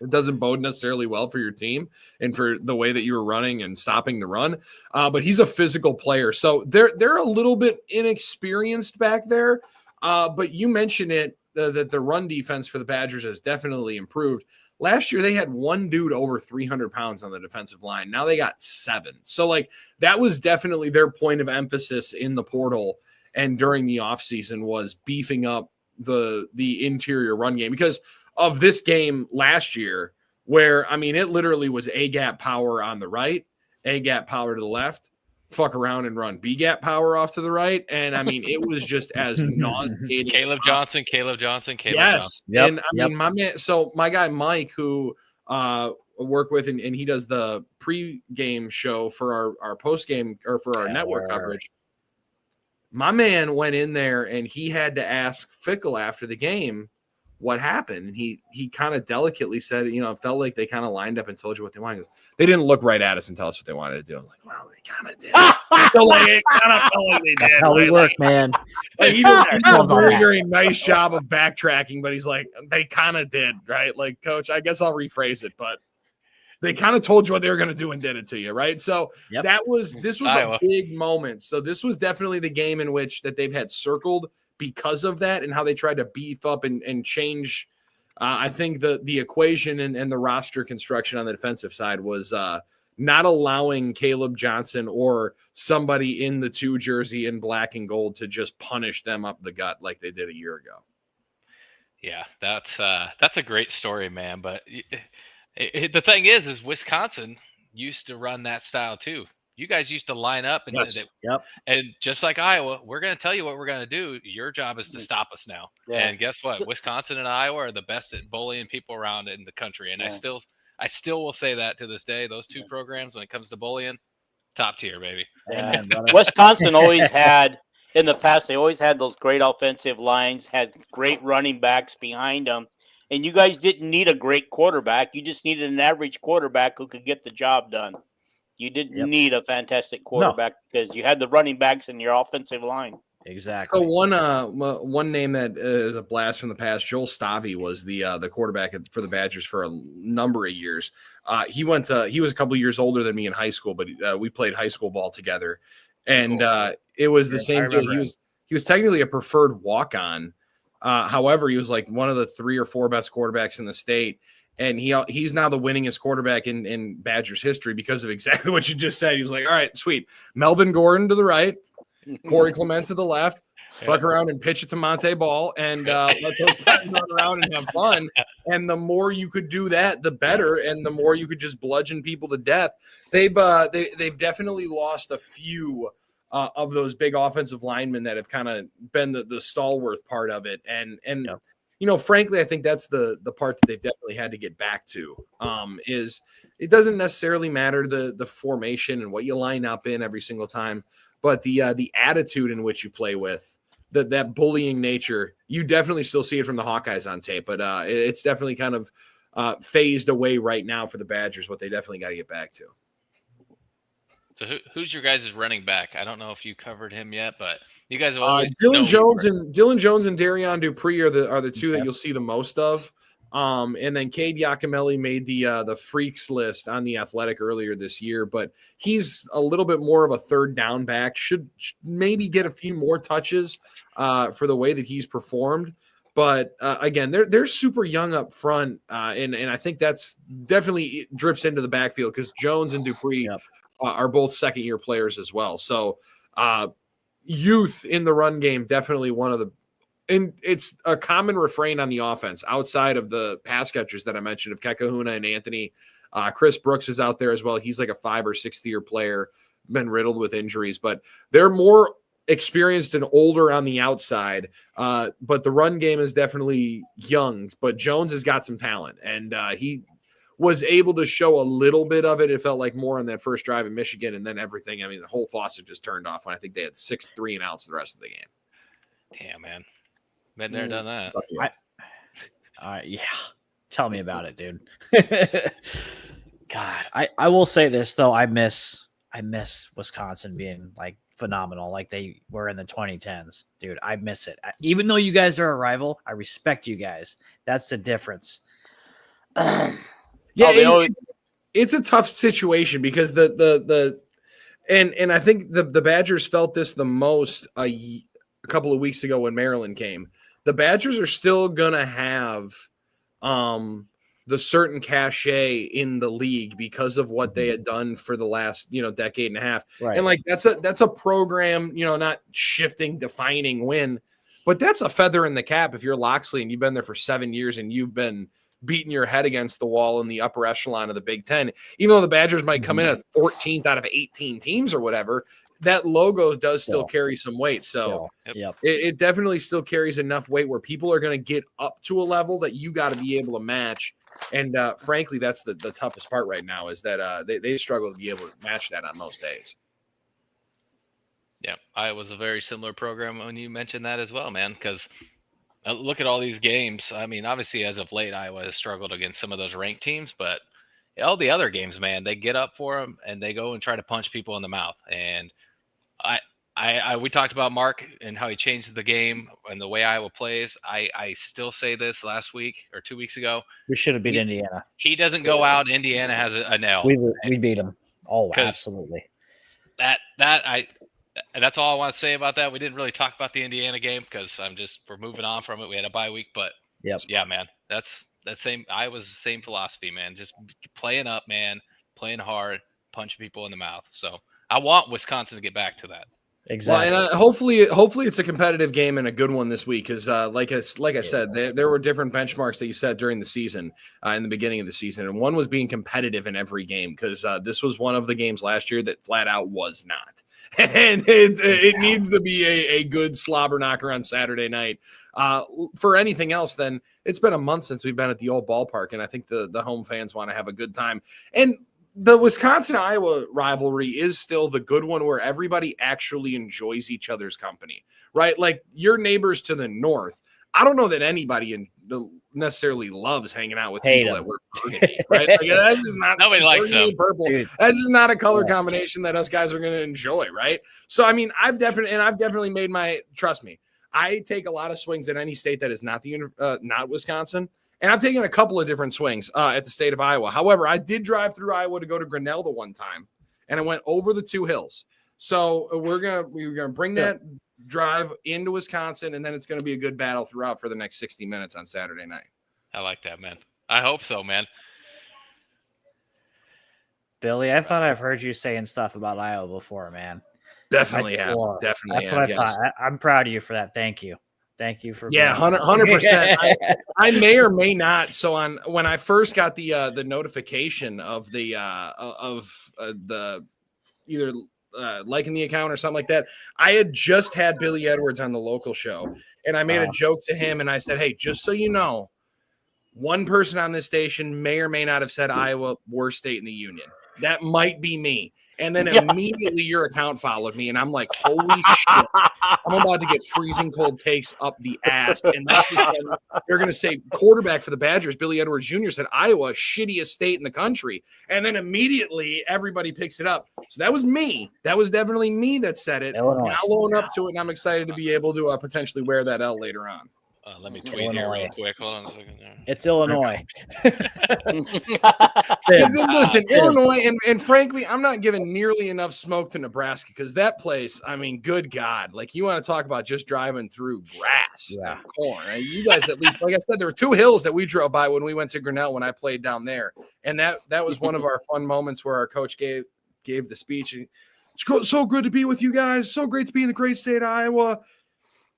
It doesn't bode necessarily well for your team and for the way that you were running and stopping the run. But he's a physical player, so they're a little bit inexperienced back there. But you mentioned it that the run defense for the Badgers has definitely improved. Last year, they had one dude over 300 pounds on the defensive line. Now they got 7. So, that was definitely their point of emphasis in the portal and during the offseason was beefing up the interior run game because of this game last year where, it literally was A-gap power on the right, A-gap power to the left, fuck around and run B-gap power off to the right. And, it was just as nauseating. Caleb Johnson. Yes. Yep. And, my man, so my guy Mike, who work with and he does the pre-game show for our post-game or for our network coverage. My man went in there and he had to ask Fickle after the game what happened. And he kind of delicately said, it felt like they kind of lined up and told you what they wanted. They didn't look right at us and tell us what they wanted to do. I'm like, well, they kind of did. So it kind of felt like they did. That's how we work, man. He did a very, very nice job of backtracking, but he's like, they kind of did, right? Like, coach, I guess I'll rephrase it, but they kind of told you what they were going to do and did it to you, right? So this was Iowa. A big moment. So this was definitely the game in which that they've had circled because of that and how they tried to beef up and change. I think the equation and the roster construction on the defensive side was not allowing Caleb Johnson or somebody in the 2 jersey in black and gold to just punish them up the gut like they did a year ago. Yeah, that's a great story, man. But the thing is Wisconsin used to run that style too. You guys used to line up and and just like Iowa, we're going to tell you what we're going to do. Your job is to stop us now. Yeah. And guess what? Wisconsin and Iowa are the best at bullying people around in the country. And I still will say that to this day. Those 2 programs, when it comes to bullying, top tier, baby. Yeah. Wisconsin always had, in the past, they always had those great offensive lines, had great running backs behind them. And you guys didn't need a great quarterback. You just needed an average quarterback who could get the job done. You didn't need a fantastic quarterback because you had the running backs in your offensive line. Exactly. So one name that is a blast from the past, Joel Stavi was the quarterback for the Badgers for a number of years. He was a couple of years older than me in high school, but we played high school ball together, and it was the same deal. He was technically a preferred walk-on. However, he was like one of the 3 or 4 best quarterbacks in the state, and he's now the winningest quarterback in Badgers history because of exactly what you just said. He was like, all right, sweet, Melvin Gordon to the right, Corey Clement to the left. Fuck around and pitch it to Monte Ball and let those guys run around and have fun. And the more you could do that, the better. And the more you could just bludgeon people to death. They've definitely lost a few of those big offensive linemen that have kind of been the stalwart part of it. And frankly, I think that's the part that they've definitely had to get back to. Is it doesn't necessarily matter the formation and what you line up in every single time, but the attitude in which you play with. That bullying nature, you definitely still see it from the Hawkeyes on tape, but it's definitely kind of phased away right now for the Badgers, what they definitely got to get back to. So who's your guys' running back? I don't know if you covered him yet, but you guys have always Dylan Jones and Darion Dupree are the two that you'll see the most of. And then Cade Giacomelli made the freaks list on the Athletic earlier this year, but he's a little bit more of a third down back. Should maybe get a few more touches for the way that he's performed. But again, they're super young up front, and I think that's definitely drips into the backfield because Jones and Dupree are both second-year players as well. So youth in the run game, definitely one of the. And it's a common refrain on the offense outside of the pass catchers that I mentioned of Kekahuna and Anthony. Chris Brooks is out there as well. He's like a 5th or 6th year player, been riddled with injuries, but they're more experienced and older on the outside. But the run game is definitely young, but Jones has got some talent, and he was able to show a little bit of it. It felt like more on that first drive in Michigan, and then everything. I mean, the whole faucet just turned off when I think they had 6 3-and-outs the rest of the game. Damn, man. Been there, done that. Yeah. Tell me about it, dude. God, I will say this though. I miss Wisconsin being like phenomenal, like they were in the 2010s, dude. I miss it. Even though you guys are a rival, I respect you guys. That's the difference. It's a tough situation because the and I think the Badgers felt this the most a couple of weeks ago when Maryland came. The Badgers are still gonna have the certain cachet in the league because of what they had done for the last decade and a half. Right. And like that's a program, not shifting, defining win, but that's a feather in the cap if you're Loxley and you've been there for 7 years and you've been beating your head against the wall in the upper echelon of the Big Ten. Even though the Badgers might come in at 14th out of 18 teams or whatever, that logo does still carry some weight. So it definitely still carries enough weight where people are going to get up to a level that you got to be able to match. And frankly, that's the toughest part right now is that they struggle to be able to match that on most days. Yeah, Iowa's a very similar program when you mentioned that as well, man, because look at all these games. I mean, obviously, as of late, Iowa has struggled against some of those ranked teams, but all the other games, man, they get up for them and they go and try to punch people in the mouth. And we talked about Mark and how he changed the game and the way Iowa plays. I still say this last week or 2 weeks ago. We should have beat Indiana. He doesn't go out. Indiana has a nail. We beat them. Oh, absolutely. That's all I want to say about that. We didn't really talk about the Indiana game because we're moving on from it. We had a bye week, but yeah, man, that's same. Iowa's the same philosophy, man. Just playing up, man, playing hard, punching people in the mouth. So I want Wisconsin to get back to that. Exactly. Well, and hopefully it's a competitive game and a good one this week because, like I said, there were different benchmarks that you set during the season, in the beginning of the season, and one was being competitive in every game because this was one of the games last year that flat out was not, and it needs to be a good slobber knocker on Saturday night. For anything else, then it's been a month since we've been at the old ballpark, and I think the home fans want to have a good time. And the Wisconsin-Iowa rivalry is still the good one where everybody actually enjoys each other's company, right? Like your neighbors to the north, I don't know that anybody necessarily loves hanging out with Hate people them. that wear burgundy, right? Like, that's just not Nobody likes burgundy them. and purple. Dude. That's just not a color Yeah. combination that us guys are going to enjoy, right? So, I mean, I've definitely made trust me, I take a lot of swings at any state that is not not Wisconsin. And I've taken a couple of different swings at the state of Iowa. However, I did drive through Iowa to go to Grinnell the one time, and I went over the two hills. So we're gonna bring that drive into Wisconsin, and then it's gonna be a good battle throughout for the next 60 minutes on Saturday night. I like that, man. I hope so, man. Billy, I thought I've heard you saying stuff about Iowa before, man. Definitely have. That's what I thought. I'm proud of you for that. Thank you. Thank you for 100%. I may or may not. So when I first got the notification of the either liking the account or something like that, I had just had Billy Edwards on the local show, and I made a joke to him, and I said, "Hey, just so you know, one person on this station may or may not have said Iowa worst state in the union. That might be me." And then immediately your account followed me, and I'm like, holy shit, I'm about to get freezing cold takes up the ass. And they're going to say quarterback for the Badgers, Billy Edwards Jr. said Iowa, shittiest state in the country. And then immediately everybody picks it up. So that was me. That was definitely me that said it. Illinois. And I'll own up to it, and I'm excited to be able to potentially wear that L later on. Let me tweet here real quick. Hold on a second there. It's Illinois. Listen, Illinois, and frankly, I'm not giving nearly enough smoke to Nebraska because that place, I mean, good God, like you want to talk about just driving through grass and corn. Right? You guys, at least, like I said, there were two hills that we drove by when we went to Grinnell when I played down there, and that was one of our fun moments where our coach gave the speech. And it's so good to be with you guys. So great to be in the great state of Iowa.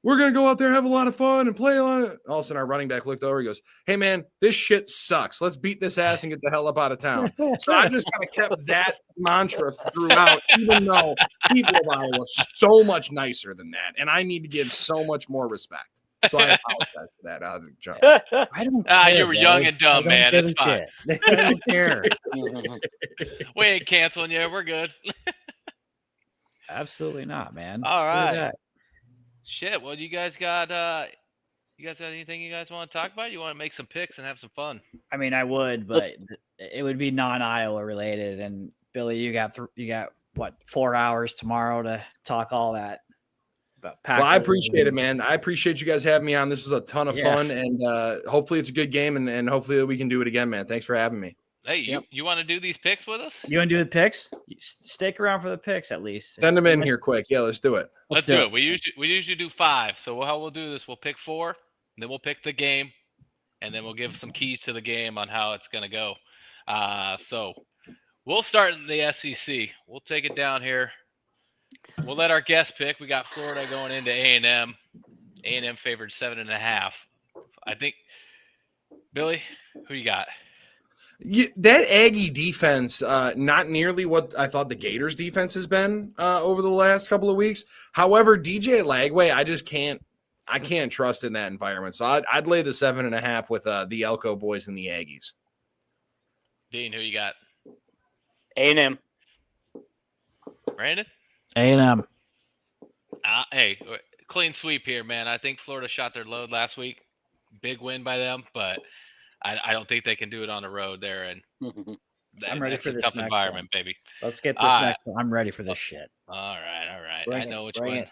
We're going to go out there, have a lot of fun, and play on it. All of a sudden, our running back looked over. He goes, "Hey, man, this shit sucks. Let's beat this ass and get the hell up out of town." So I just kind of kept that mantra throughout, even though people of Iowa are so much nicer than that. And I need to give so much more respect. So I apologize for that, John. I don't care, you were young and dumb, man. It's fine. I don't care. We ain't canceling you. We're good. Absolutely not, man. All Screw right. that. Shit. Well, you guys got anything you guys want to talk about? You want to make some picks and have some fun? I mean, I would, but it would be non-Iowa related. And Billy, you got what, 4 hours tomorrow to talk all that. Well, I appreciate it, man. I appreciate you guys having me on. This was a ton of fun, and hopefully it's a good game, and hopefully we can do it again, man. Thanks for having me. Hey, you want to do these picks with us? You want to do the picks? Stick around for the picks at least. Send them in here quick. Yeah, let's do it. Let's do it. We usually do 5. So how we'll do this, we'll pick 4, and then we'll pick the game, and then we'll give some keys to the game on how it's going to go. So we'll start in the SEC. We'll take it down here. We'll let our guest pick. We got Florida going into A&M. A&M favored 7.5. I think, Billy, who you got? Yeah, that Aggie defense, not nearly what I thought the Gators defense has been over the last couple of weeks. However, DJ Lagway, I can't trust in that environment. So I'd lay the 7.5 with the Elko boys and the Aggies. Dean, who you got? A&M. Brandon? A&M. Hey, clean sweep here, man. I think Florida shot their load last week. Big win by them, but I don't think they can do it on the road there. And I'm ready for this tough next environment, one. Baby. Let's get this next one. I'm ready for this shit. All right. Bring I know which bring one. it.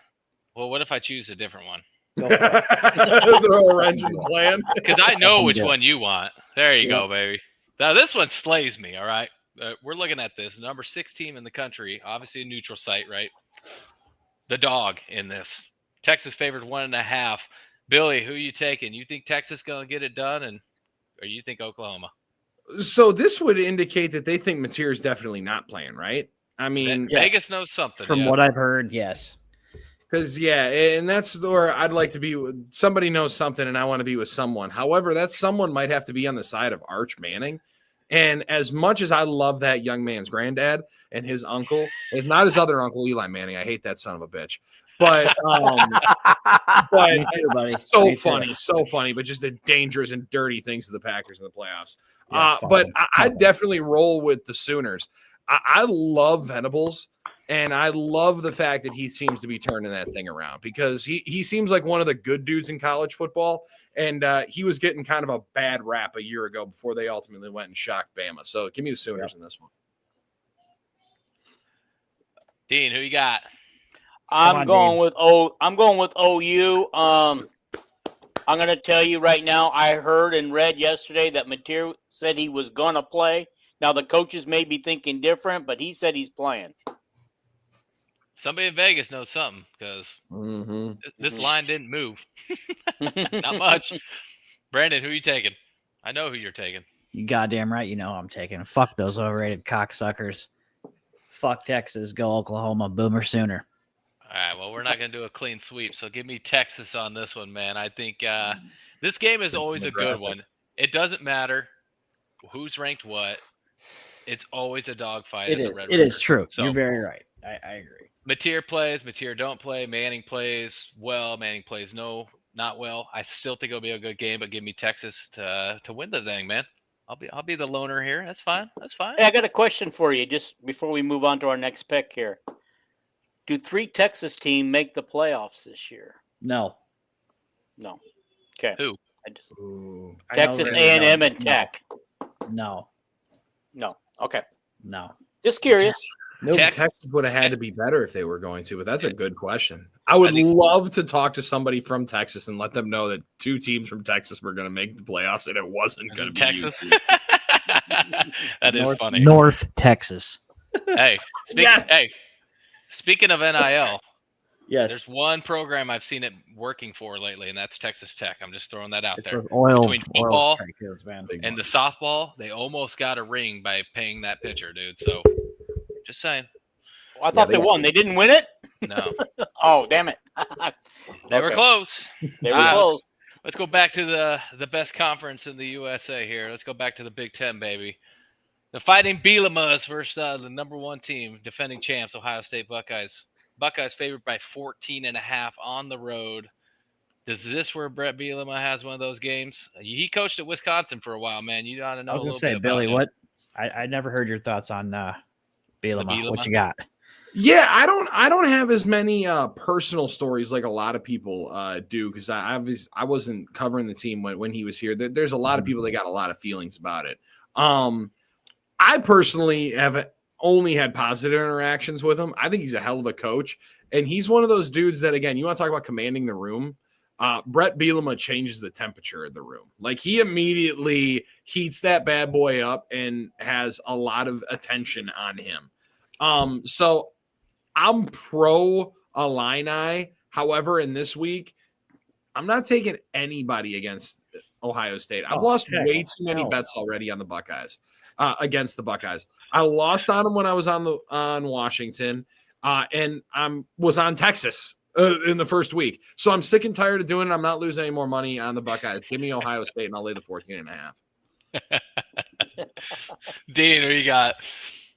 Well, what if I choose a different one? Go for it. Throw a wrench in the plan. Because I know which Yeah. one you want. There you Yeah. go, baby. Now, this one slays me, all right? We're looking at this. Number 6 team in the country. Obviously a neutral site, right? The dog in this. Texas favored 1.5. Billy, who are you taking? You think Texas going to get it done, or you think Oklahoma? So this would indicate that they think Mateer is definitely not playing, right? I mean, Vegas knows something. From what I've heard, yes. because, and that's where I'd like to be. Somebody knows something, and I want to be with someone. However, that someone might have to be on the side of Arch Manning. And as much as I love that young man's granddad and his uncle, it's not his other uncle, Eli Manning. I hate that son of a bitch. But Me too, buddy. so Me too. funny, but just the dangerous and dirty things of the Packers in the playoffs. Yeah, But I'd definitely roll with the Sooners. I love Venables, and I love the fact that he seems to be turning that thing around because he seems like one of the good dudes in college football, and he was getting kind of a bad rap a year ago before they ultimately went and shocked Bama. So give me the Sooners in this one. Dean, who you got? I'm going with OU. I'm going to tell you right now, I heard and read yesterday that Mateer said he was going to play. Now, the coaches may be thinking different, but he said he's playing. Somebody in Vegas knows something because this line didn't move. Not much. Brandon, who are you taking? I know who you're taking. You goddamn right you know who I'm taking. Fuck those overrated cocksuckers. Fuck Texas. Go Oklahoma. Boomer Sooner. All right, well, we're not going to do a clean sweep, so give me Texas on this one, man. I think this game is always a good one. It doesn't matter who's ranked what. It's always a dogfight. It is true. So, you're very right. I agree. Mateer plays. Mateer don't play. Manning plays well. Manning plays not well. I still think it'll be a good game, but give me Texas to win the thing, man. I'll be the loner here. That's fine. Hey, I got a question for you just before we move on to our next pick here. Do 3 Texas teams make the playoffs this year? No. Okay. Who? Texas A&M and Tech. No. Okay. No. Just curious. Nope. Texas would have had to be better if they were going to, but that's a good question. I would love to talk to somebody from Texas and let them know that 2 teams from Texas were going to make the playoffs and it wasn't going to be Texas. That is funny. North Texas. Hey, speaking of NIL, yes, there's one program I've seen it working for lately, and that's Texas Tech. I'm just throwing that out there. Between football and the softball, they almost got a ring by paying that pitcher, dude. So, just saying. Well, I thought they won. They didn't win it? No. Oh, damn it. They were close. They were close. Let's go back to the best conference in the USA here. Let's go back to the Big Ten, baby. The Fighting Bielemas versus the number 1 team, defending champs, Ohio State Buckeyes. Buckeyes favored by 14.5 on the road. Is this where Brett Bielema has one of those games? He coached at Wisconsin for a while, man. You ought to know. I was going to say, Billy, what? I never heard your thoughts on Bielema. What you got? Yeah, I don't have as many personal stories like a lot of people do because I wasn't covering the team when he was here. There's a lot of people that got a lot of feelings about it. I personally have only had positive interactions with him. I think he's a hell of a coach, and he's one of those dudes that, again, you want to talk about commanding the room. Brett Bielema changes the temperature of the room. Like, he immediately heats that bad boy up and has a lot of attention on him. So I'm pro Illini. However, in this week, I'm not taking anybody against Ohio State. I've lost way too many bets already on the Buckeyes. Against the Buckeyes. I lost on them when I was on Washington, and was on Texas in the first week. So I'm sick and tired of doing it. I'm not losing any more money on the Buckeyes. Give me Ohio State, and I'll lay the 14.5. Dean, who you got?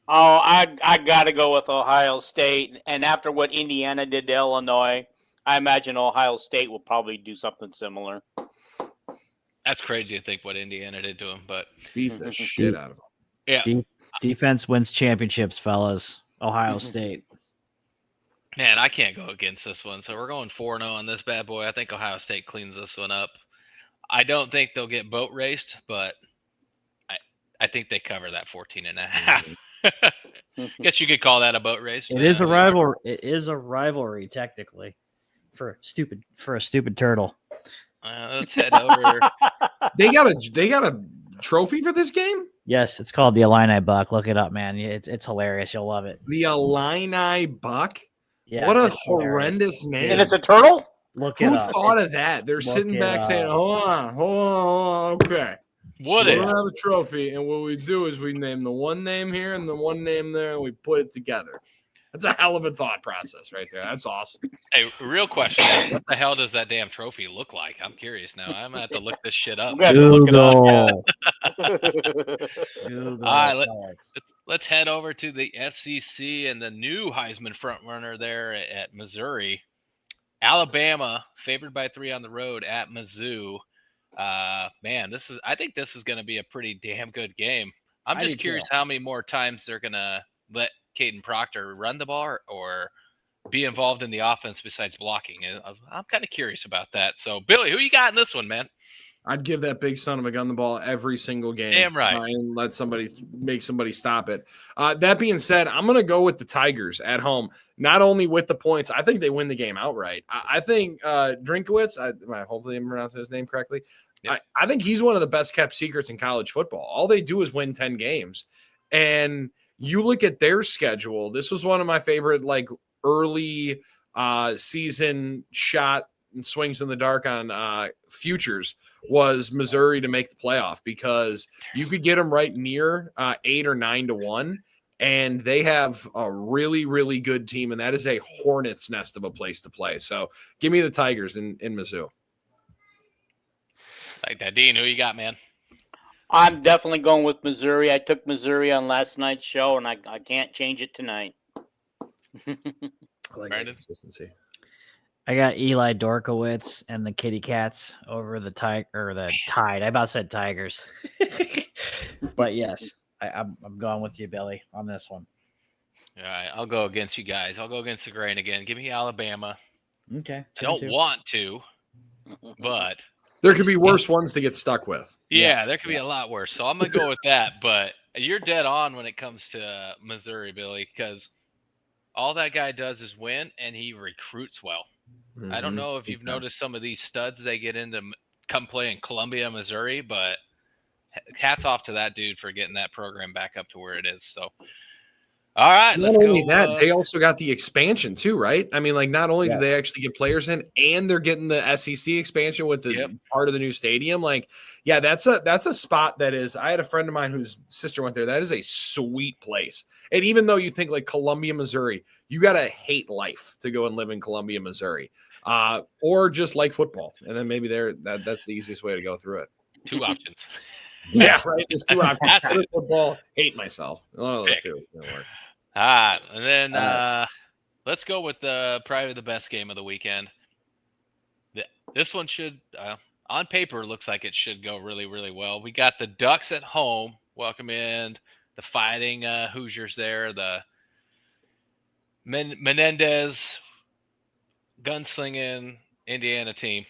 Oh, I got to go with Ohio State. And after what Indiana did to Illinois, I imagine Ohio State will probably do something similar. That's crazy to think what Indiana did to him, but beat the shit out of him. Yeah. Defense wins championships, fellas. Ohio State. Man, I can't go against this one. So we're going 4-0 on this bad boy. I think Ohio State cleans this one up. I don't think they'll get boat raced, but I think they cover that 14.5. Guess you could call that a boat race. It is a rivalry. It is a rivalry, technically, for a stupid turtle. Let's head over. They got a trophy for this game? Yes, it's called the Illini Buck. Look it up, man. It's hilarious. You'll love it. The Illini Buck? Yeah. What a horrendous name. And it's a turtle? Look it up. Who thought of that? They're sitting back saying, hold on. Okay. We don't have a trophy, and what we do is we name the one name here and the one name there, and we put it together. That's a hell of a thought process right there. That's awesome. Hey, real question. What the hell does that damn trophy look like? I'm curious now. I'm going to have to look this shit up. Google. All right, let's head over to the SEC and the new Heisman frontrunner there at Missouri. Alabama, favored by 3 on the road at Mizzou. Man, I think this is going to be a pretty damn good game. I'm just curious how many more times they're going to let Caden Proctor run the ball or be involved in the offense besides blocking? And I'm kind of curious about that. So, Billy, who you got in this one, man? I'd give that big son of a gun the ball every single game. Damn right. And let make somebody stop it. That being said, I'm going to go with the Tigers at home, not only with the points. I think they win the game outright. I think Drinkowitz, hopefully I'm pronouncing his name correctly. Yep. I think he's one of the best kept secrets in college football. All they do is win 10 games. And you look at their schedule. This was one of my favorite, early season shot and swings in the dark on futures was Missouri to make the playoff, because you could get them right near 8 or 9-1, and they have a really, really good team, and that is a hornet's nest of a place to play. So give me the Tigers in Mizzou. Like that. Dean, who you got, man? I'm definitely going with Missouri. I took Missouri on last night's show, and I can't change it tonight. I like that consistency. I got Eli Dorkowitz and the Kitty Cats over the Tide. I about said Tigers, but yes, I'm going with you, Billy, on this one. All right, I'll go against you guys. I'll go against the grain again. Give me Alabama. Okay, I don't want to, but there could be worse ones to get stuck with. Yeah, there could be a lot worse. So I'm gonna go with that. But you're dead on when it comes to Missouri, Billy, because all that guy does is win, and he recruits well. Mm-hmm. I don't know if you've noticed some of these studs they get into come play in Columbia, Missouri, but hats off to that dude for getting that program back up to where it is. So, all right. Not only that, they also got the expansion too, right? I mean, not only do they actually get players in, and they're getting the SEC expansion with the part of the new stadium. That's a spot that is. I had a friend of mine whose sister went there. That is a sweet place. And even though you think Columbia, Missouri, you gotta hate life to go and live in Columbia, Missouri, or just like football, and then maybe that's the easiest way to go through it. Two options. Yeah, right. There's two options. Football, hate myself. One of those two. And then let's go with probably the best game of the weekend. This one should, on paper, looks like it should go really, really well. We got the Ducks at home, welcome in the Fighting Hoosiers there, the Menendez gunslinging Indiana team.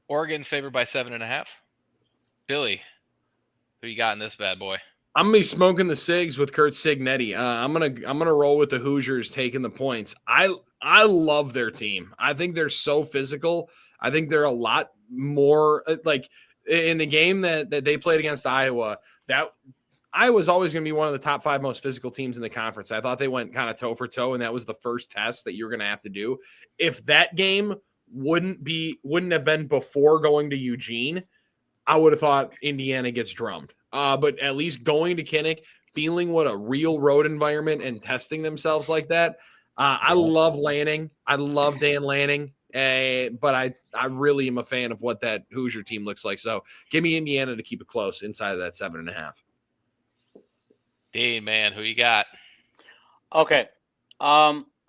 Oregon favored by 7.5. Billy, who you got in this bad boy? I'm gonna be smoking the cigs with Kurt Signetti. I'm gonna roll with the Hoosiers taking the points. I love their team. I think they're so physical. I think they're a lot more in the game that they played against Iowa. That Iowa's always going to be one of the top 5 most physical teams in the conference. I thought they went kind of toe for toe, and that was the first test that you're going to have to do. If that game wouldn't have been before going to Eugene, I would have thought Indiana gets drummed. But at least going to Kinnick, feeling what a real road environment and testing themselves like that. I love Lanning. I love Dan Lanning. But I really am a fan of what that Hoosier team looks like. So give me Indiana to keep it close inside of that 7.5. Dean, man, who you got? Okay.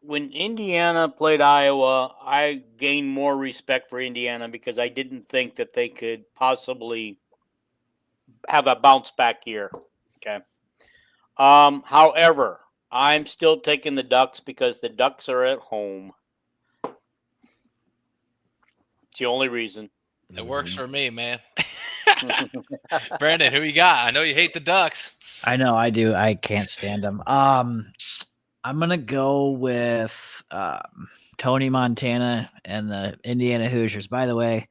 When Indiana played Iowa, I gained more respect for Indiana because I didn't think that they could possibly have a bounce back year. Okay. However, I'm still taking the Ducks because the Ducks are at home. It's the only reason. It works for me, man. Brandon, who you got? I know you hate the Ducks. I know I do. I can't stand them. I'm gonna go with Tony Montana and the Indiana Hoosiers. By the way,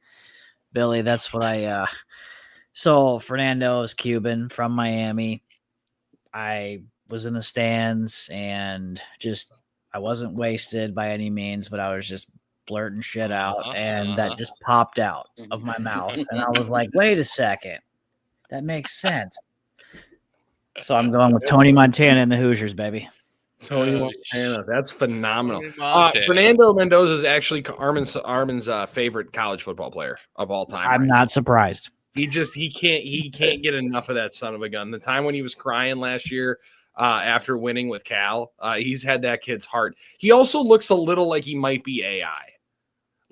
Billy, that's what I. So Fernando is Cuban from Miami. I was in the stands and I wasn't wasted by any means, but I was just blurting shit out, and that just popped out of my mouth, and I was like, "Wait a second, that makes sense." So I'm going with Tony Montana and the Hoosiers, baby. Tony Montana, that's phenomenal. Fernando Mendoza is actually Armin's favorite college football player of all time. I'm not surprised. He can't get enough of that son of a gun. The time when he was crying last year after winning with Cal, he's had that kid's heart. He also looks a little like he might be AI.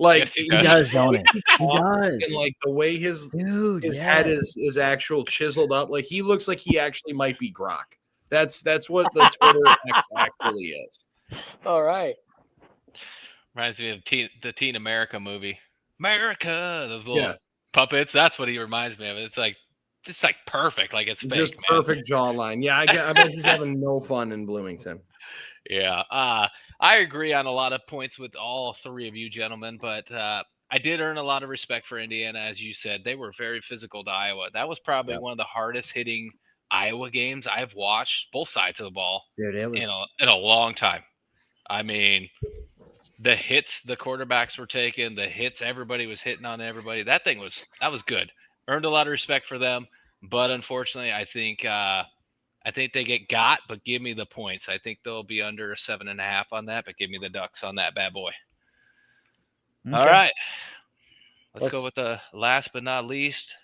Yes, he does, don't he? He does. And the way his head is actual chiseled up, he looks like he actually might be Grok. That's what the Twitter X actually is. All right. Reminds me of the Teen America movie. America, those little Yes. puppets. That's what he reminds me of. It's like just like perfect, like it's fake, Just man. perfect jawline. Yeah, I bet he's having no fun in Bloomington. Yeah, I agree on a lot of points with all three of you gentlemen, but I did earn a lot of respect for Indiana, as you said. They were very physical to Iowa. That was probably one of the hardest hitting Iowa games I've watched, both sides of the ball, Dude, it was in a long time. I mean, the hits the quarterbacks were taking, the hits everybody was hitting on everybody. That was good. Earned a lot of respect for them, but unfortunately, I think they get got, but give me the points. I think they'll be under 7.5 on that, but give me the Ducks on that bad boy. okay. All right. Let's go with the last but not least.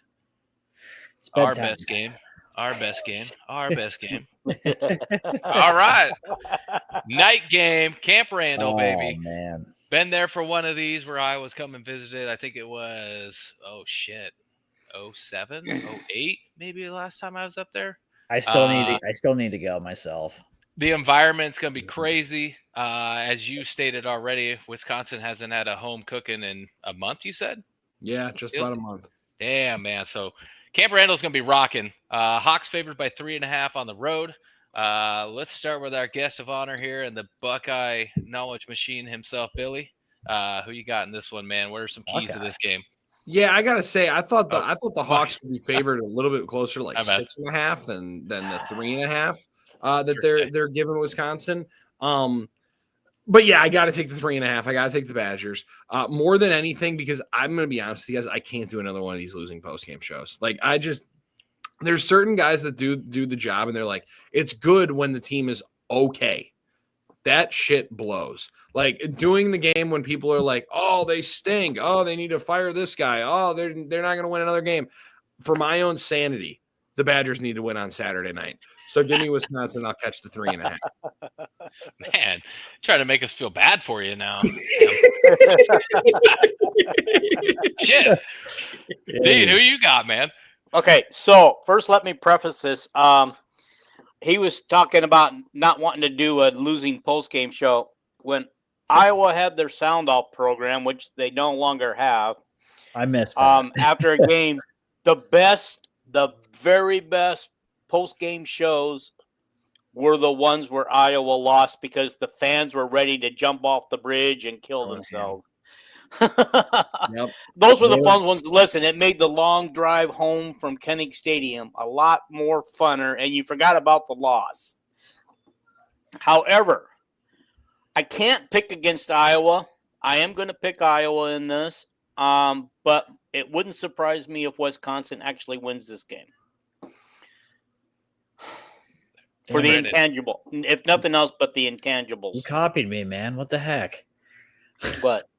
It's Our bedtime. best game. Our best game. Our best game. All right. Night game. Camp Randall, Oh, baby. man. Been there for one of these where I was come and visited. I think it was, 07, 08, maybe the last time I was up there. I still need to go myself. The environment's going to be crazy. As you stated already, Wisconsin hasn't had a home cooking in a month, you said? Yeah, just about a month. Damn, man. So Camp Randall's going to be rocking. Hawks favored by 3.5 on the road. Let's start with our guest of honor here and the Buckeye knowledge machine himself, Billy. Who you got in this one, man? What are some keys to this game? Yeah, I gotta say, I thought the Hawks would be favored a little bit closer, like 6.5 than the 3.5 that they're giving Wisconsin. But yeah, I got to take the 3.5. I got to take the Badgers more than anything because I'm going to be honest with you guys. I can't do another one of these losing post-game shows. Like there's certain guys that do the job and they're like, it's good when the team is okay. That shit blows. Like doing the game when people are like, oh, they stink. Oh, they need to fire this guy. Oh, they're not going to win another game. For my own sanity, the Badgers need to win on Saturday night. So give me Wisconsin. I'll catch the 3.5. Man, trying to make us feel bad for you now. Shit. Dean, who you got, man? Okay, so first let me preface this. He was talking about not wanting to do a losing post-game show. When Iowa had their sound-off program, which they no longer have. I missed that. After a game, the very best post-game shows were the ones where Iowa lost because the fans were ready to jump off the bridge and kill themselves. Yep. Those were the fun ones to listen. It made the long drive home from Koenig Stadium a lot more funner, and you forgot about the loss. However, I can't pick against Iowa. I am going to pick Iowa in this, but it wouldn't surprise me if Wisconsin actually wins this game. For the intangible, if nothing else but the intangibles. You copied me, man. What the heck? What?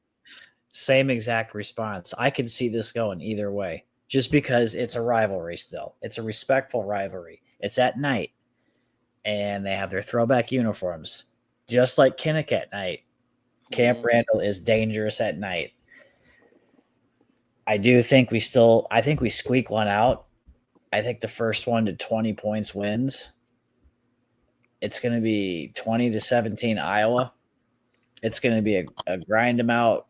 Same exact response. I can see this going either way, just because it's a rivalry still. It's a respectful rivalry. It's at night, and they have their throwback uniforms, just like Kinnick at night. Camp Randall is dangerous at night. I think we squeak one out. I think the first one to 20 points wins. It's going to be 20-17 Iowa. It's going to be a grind them out,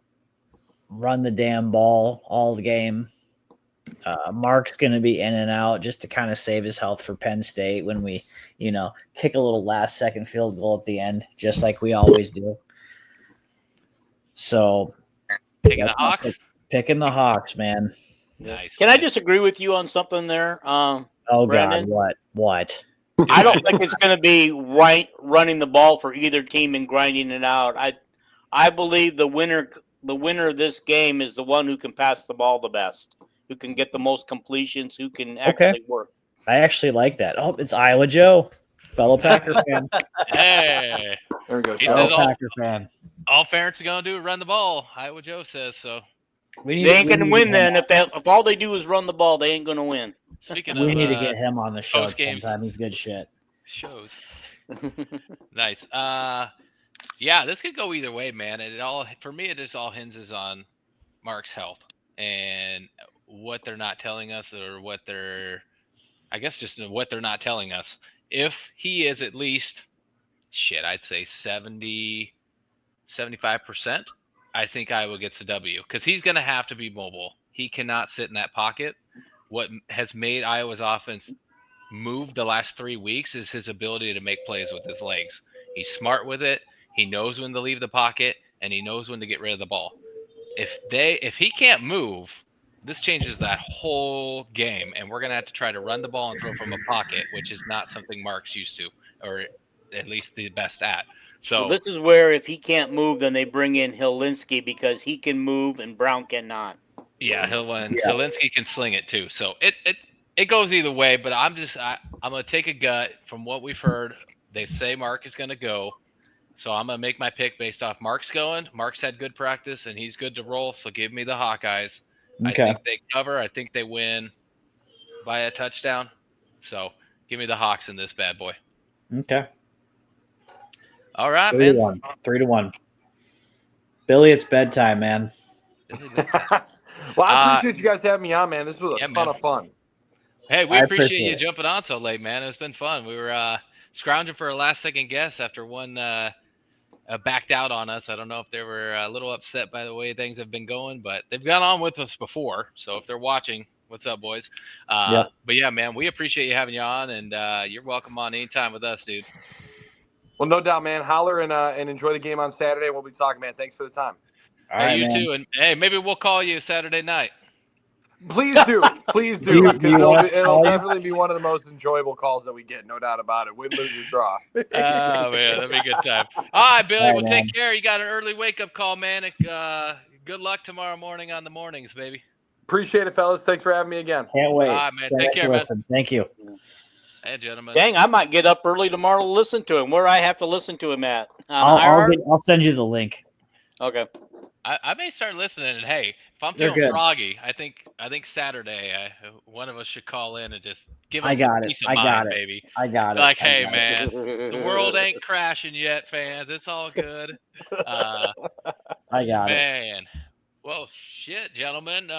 run the damn ball all the game. Mark's going to be in and out just to kind of save his health for Penn State when we, kick a little last-second field goal at the end, just like we always do. So, picking the Hawks? Picking the Hawks, man. Nice. Can I disagree with you on something there? Brandon? God, what? I don't think it's going to be running the ball for either team and grinding it out. I believe the winner of this game is the one who can pass the ball the best, who can get the most completions, who can actually work. I actually like that. Oh, it's Iowa Joe, fellow Packer fan. Hey, there we go. He fellow says Packer fan. All parents are going to do is run the ball. Iowa Joe says so. They ain't going to win then. If all they do is run the ball, they ain't going to win. Speaking we of, need to get him on the show post-games. sometime. He's good shit. Shows. Nice. Yeah, this could go either way, man. For me, it just all hinges on Mark's health and what they're not telling us, or what they're not telling us. if he is at least, I'd say 70, 75%, I think Iowa gets a W because he's going to have to be mobile. He cannot sit in that pocket. What has made Iowa's offense move the last 3 weeks is his ability to make plays with his legs. He's smart with it. He knows when to leave the pocket, and he knows when to get rid of the ball. If he can't move, this changes that whole game, and we're going to have to try to run the ball and throw from a pocket, which is not something Mark's used to, or at least the best at. So Well, this is where if he can't move, then they bring in Helinski because he can move and Brown cannot. yeah, Helinski can sling it too. So it goes either way, but I'm going to take a gut from what we've heard. They say Mark is going to go. So I'm going to make my pick based off Mark's going. Mark's had good practice, and he's good to roll, so give me the Hawkeyes. Okay. I think they cover. I think they win by a touchdown. So give me the Hawks in this bad boy. Okay. All right, 3-1. 3-1. Billy, it's bedtime, man. Well, I appreciate you guys having me on, man. This was a ton of fun. Hey, we I appreciate you it. jumping on so late, man. It's been fun. We were scrounging for a last-second guess after one backed out on us. I don't know if they were a little upset by the way things have been going, but they've gone on with us before. So if they're watching, what's up, boys? But yeah, man, we appreciate you having you on, and you're welcome on anytime with us, dude. Well, no doubt, man. Holler and enjoy the game on Saturday. We'll be talking, man. Thanks for the time. All right, you man. too. And hey, maybe we'll call you Saturday night. Please do. Please do. Because it'll definitely be one of the most enjoyable calls that we get. No doubt about it. Win, lose, or draw. Oh, man. That'd be a good time. All right, Billy. Well, take care. You got an early wake-up call, man. Good luck tomorrow morning on the mornings, baby. Appreciate it, fellas. Thanks for having me again. Can't wait. All right, man. Take care, man. Thank you. Hey, gentlemen. Dang, I might get up early tomorrow to listen to him. Where I have to listen to him at? I'll send you the link. Okay. I may start listening, and hey, if I'm feeling froggy, I think Saturday one of us should call in and just give them some peace of mind, baby. I got it. Like, hey, man, the world ain't crashing yet, fans. It's all good. I got it. Man. Well, shit, gentlemen.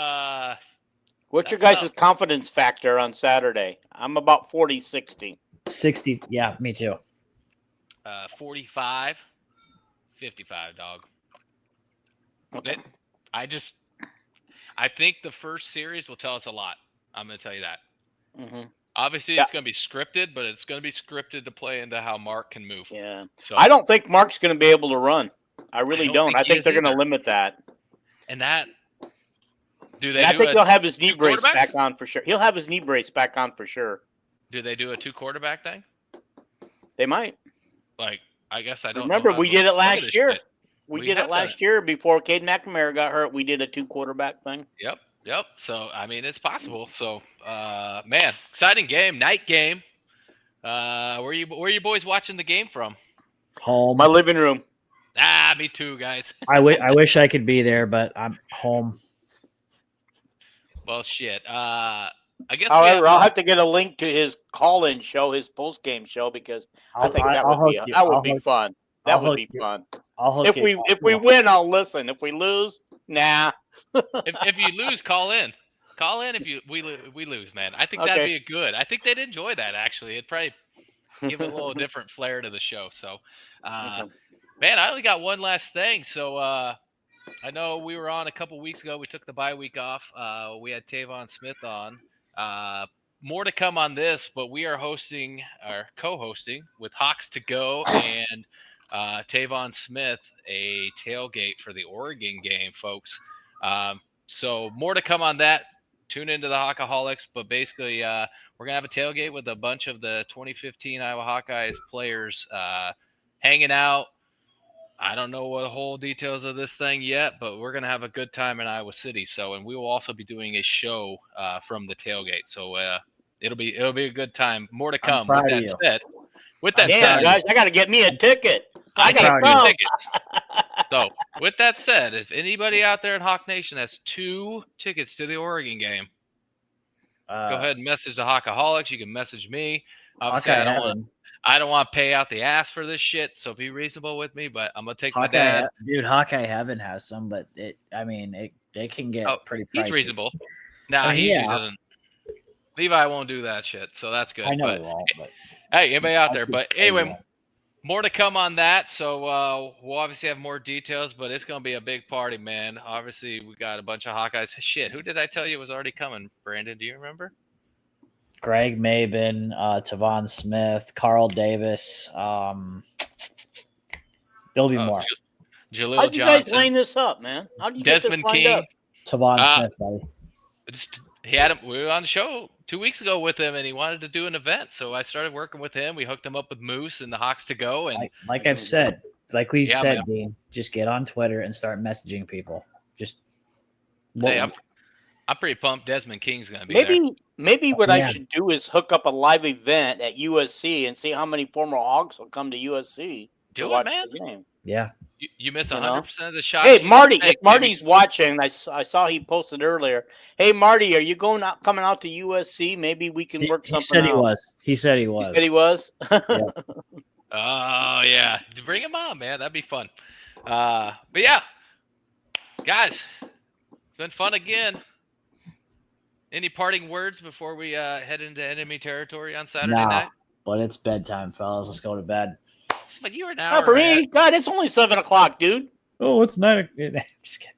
What's your guys' confidence factor on Saturday? I'm about 40-60. 60. Yeah, me too. 45, 55, dog. Okay. I think the first series will tell us a lot. I'm going to tell you that. Mm-hmm. Obviously, it's going to be scripted, but it's going to be scripted to play into how Mark can move. Yeah. So I don't think Mark's going to be able to run. I really don't. I think they're going to limit that. And that. Do they? I think he'll have his knee brace back on for sure. He'll have his knee brace back on for sure. Do they do a 2-quarterback thing? They might. Like, I guess I don't remember. We did it last year. Shit. We did it last year before Cade McNamara got hurt. We did a 2-quarterback thing. Yep. So, I mean, it's possible. So, man, exciting game, night game. Where you boys watching the game from? Home. My living room. Me too, guys. I wish I could be there, but I'm home. Well, shit. I guess. However, I'll have to get a link to his call-in show, his post-game show, because I think that would be fun. That would be fun. If we win, I'll listen. If we lose, nah. if you lose, call in. Call in if we lose, man. I think that'd be good. I think they'd enjoy that, actually. It'd probably give it a little different flair to the show. So, man, I only got one last thing. So, I know we were on a couple weeks ago. We took the bye week off. We had Tavon Smith on. More to come on this, but we are hosting or co-hosting with Hawks to Go and Tavon Smith a tailgate for the Oregon game, folks. So more to come on that. Tune into the Hawkaholics, but basically we're going to have a tailgate with a bunch of the 2015 Iowa Hawkeyes players hanging out. I don't know what the whole details of this thing yet, but we're going to have a good time in Iowa City. So, and we will also be doing a show from the tailgate. So it'll be a good time. More to come. With that said, guys, I got to get me a ticket. I got 2 tickets. So, with that said, if anybody out there in Hawk Nation has 2 tickets to the Oregon game, go ahead and message the Hawkaholics. You can message me. Obviously, I don't want to pay out the ass for this shit, so be reasonable with me. But I'm gonna take my dad. Dude, Hawkeye Heaven has some, but they can get pretty pricey. He's reasonable. Nah, he usually doesn't. Levi won't do that shit, so that's good. I know he won't, but Hey, anybody out there? But anyway, more to come on that. So we'll obviously have more details, but it's going to be a big party, man. Obviously, we got a bunch of Hawkeyes. Shit, who did I tell you was already coming? Brandon, do you remember? Greg Mabin, Tavon Smith, Carl Davis. There'll be more. Jaleel How'd you Johnson. guys line this up, man? How did you Desmond get this lined King. up? Tavon Smith, buddy. He had him. We were on the show 2 weeks ago with him, and he wanted to do an event. So I started working with him. We hooked him up with Moose and the Hawks to go. And like I've said, like we've Yeah, said, man. Dean, just get on Twitter and start messaging people. Just hey, I'm pretty pumped. Desmond King's going to be there. Maybe what Yeah. I should do is hook up a live event at USC and see how many former Hawks will come to USC to Do it, watch man. the game. yeah. You miss You 100% of the shots. Hey, you Marty, make, if Marty's watching, I saw he posted earlier. Hey, Marty, are you coming out to USC? Maybe we can work He something said out. he was. He said he He was. said he was? Oh, yeah. Bring him on, man. That'd be fun. But, yeah. Guys, it's been fun again. Any parting words before we head into enemy territory on Saturday Nah, night? but it's bedtime, fellas. Let's go to bed. But you were an hour Not for ahead. me. God, it's only 7 o'clock, dude. Oh, it's 9. Just kidding.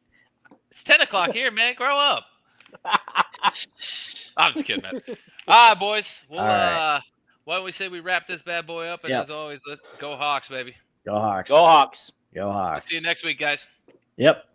It's 10 o'clock here, man. Grow up. I'm just kidding, man. All right, boys. Well, All right. why don't we say we wrap this bad boy up? And Yeah. as always, let's go Hawks, baby. Go Hawks. Go Hawks. Go Hawks. See you next week, guys. Yep.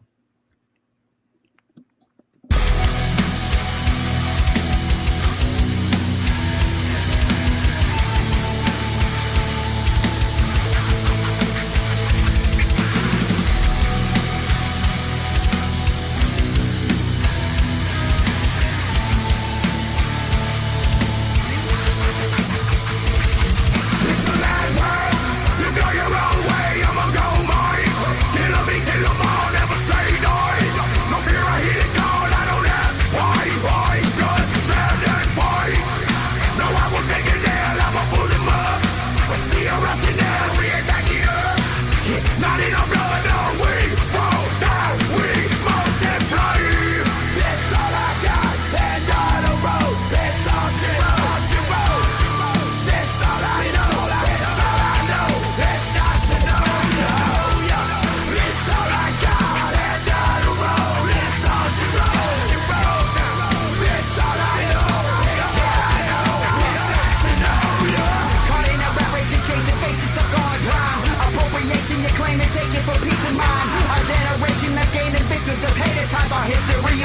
You claim to take it for peace of mind. Our generation that's gaining victims of hated times. Our history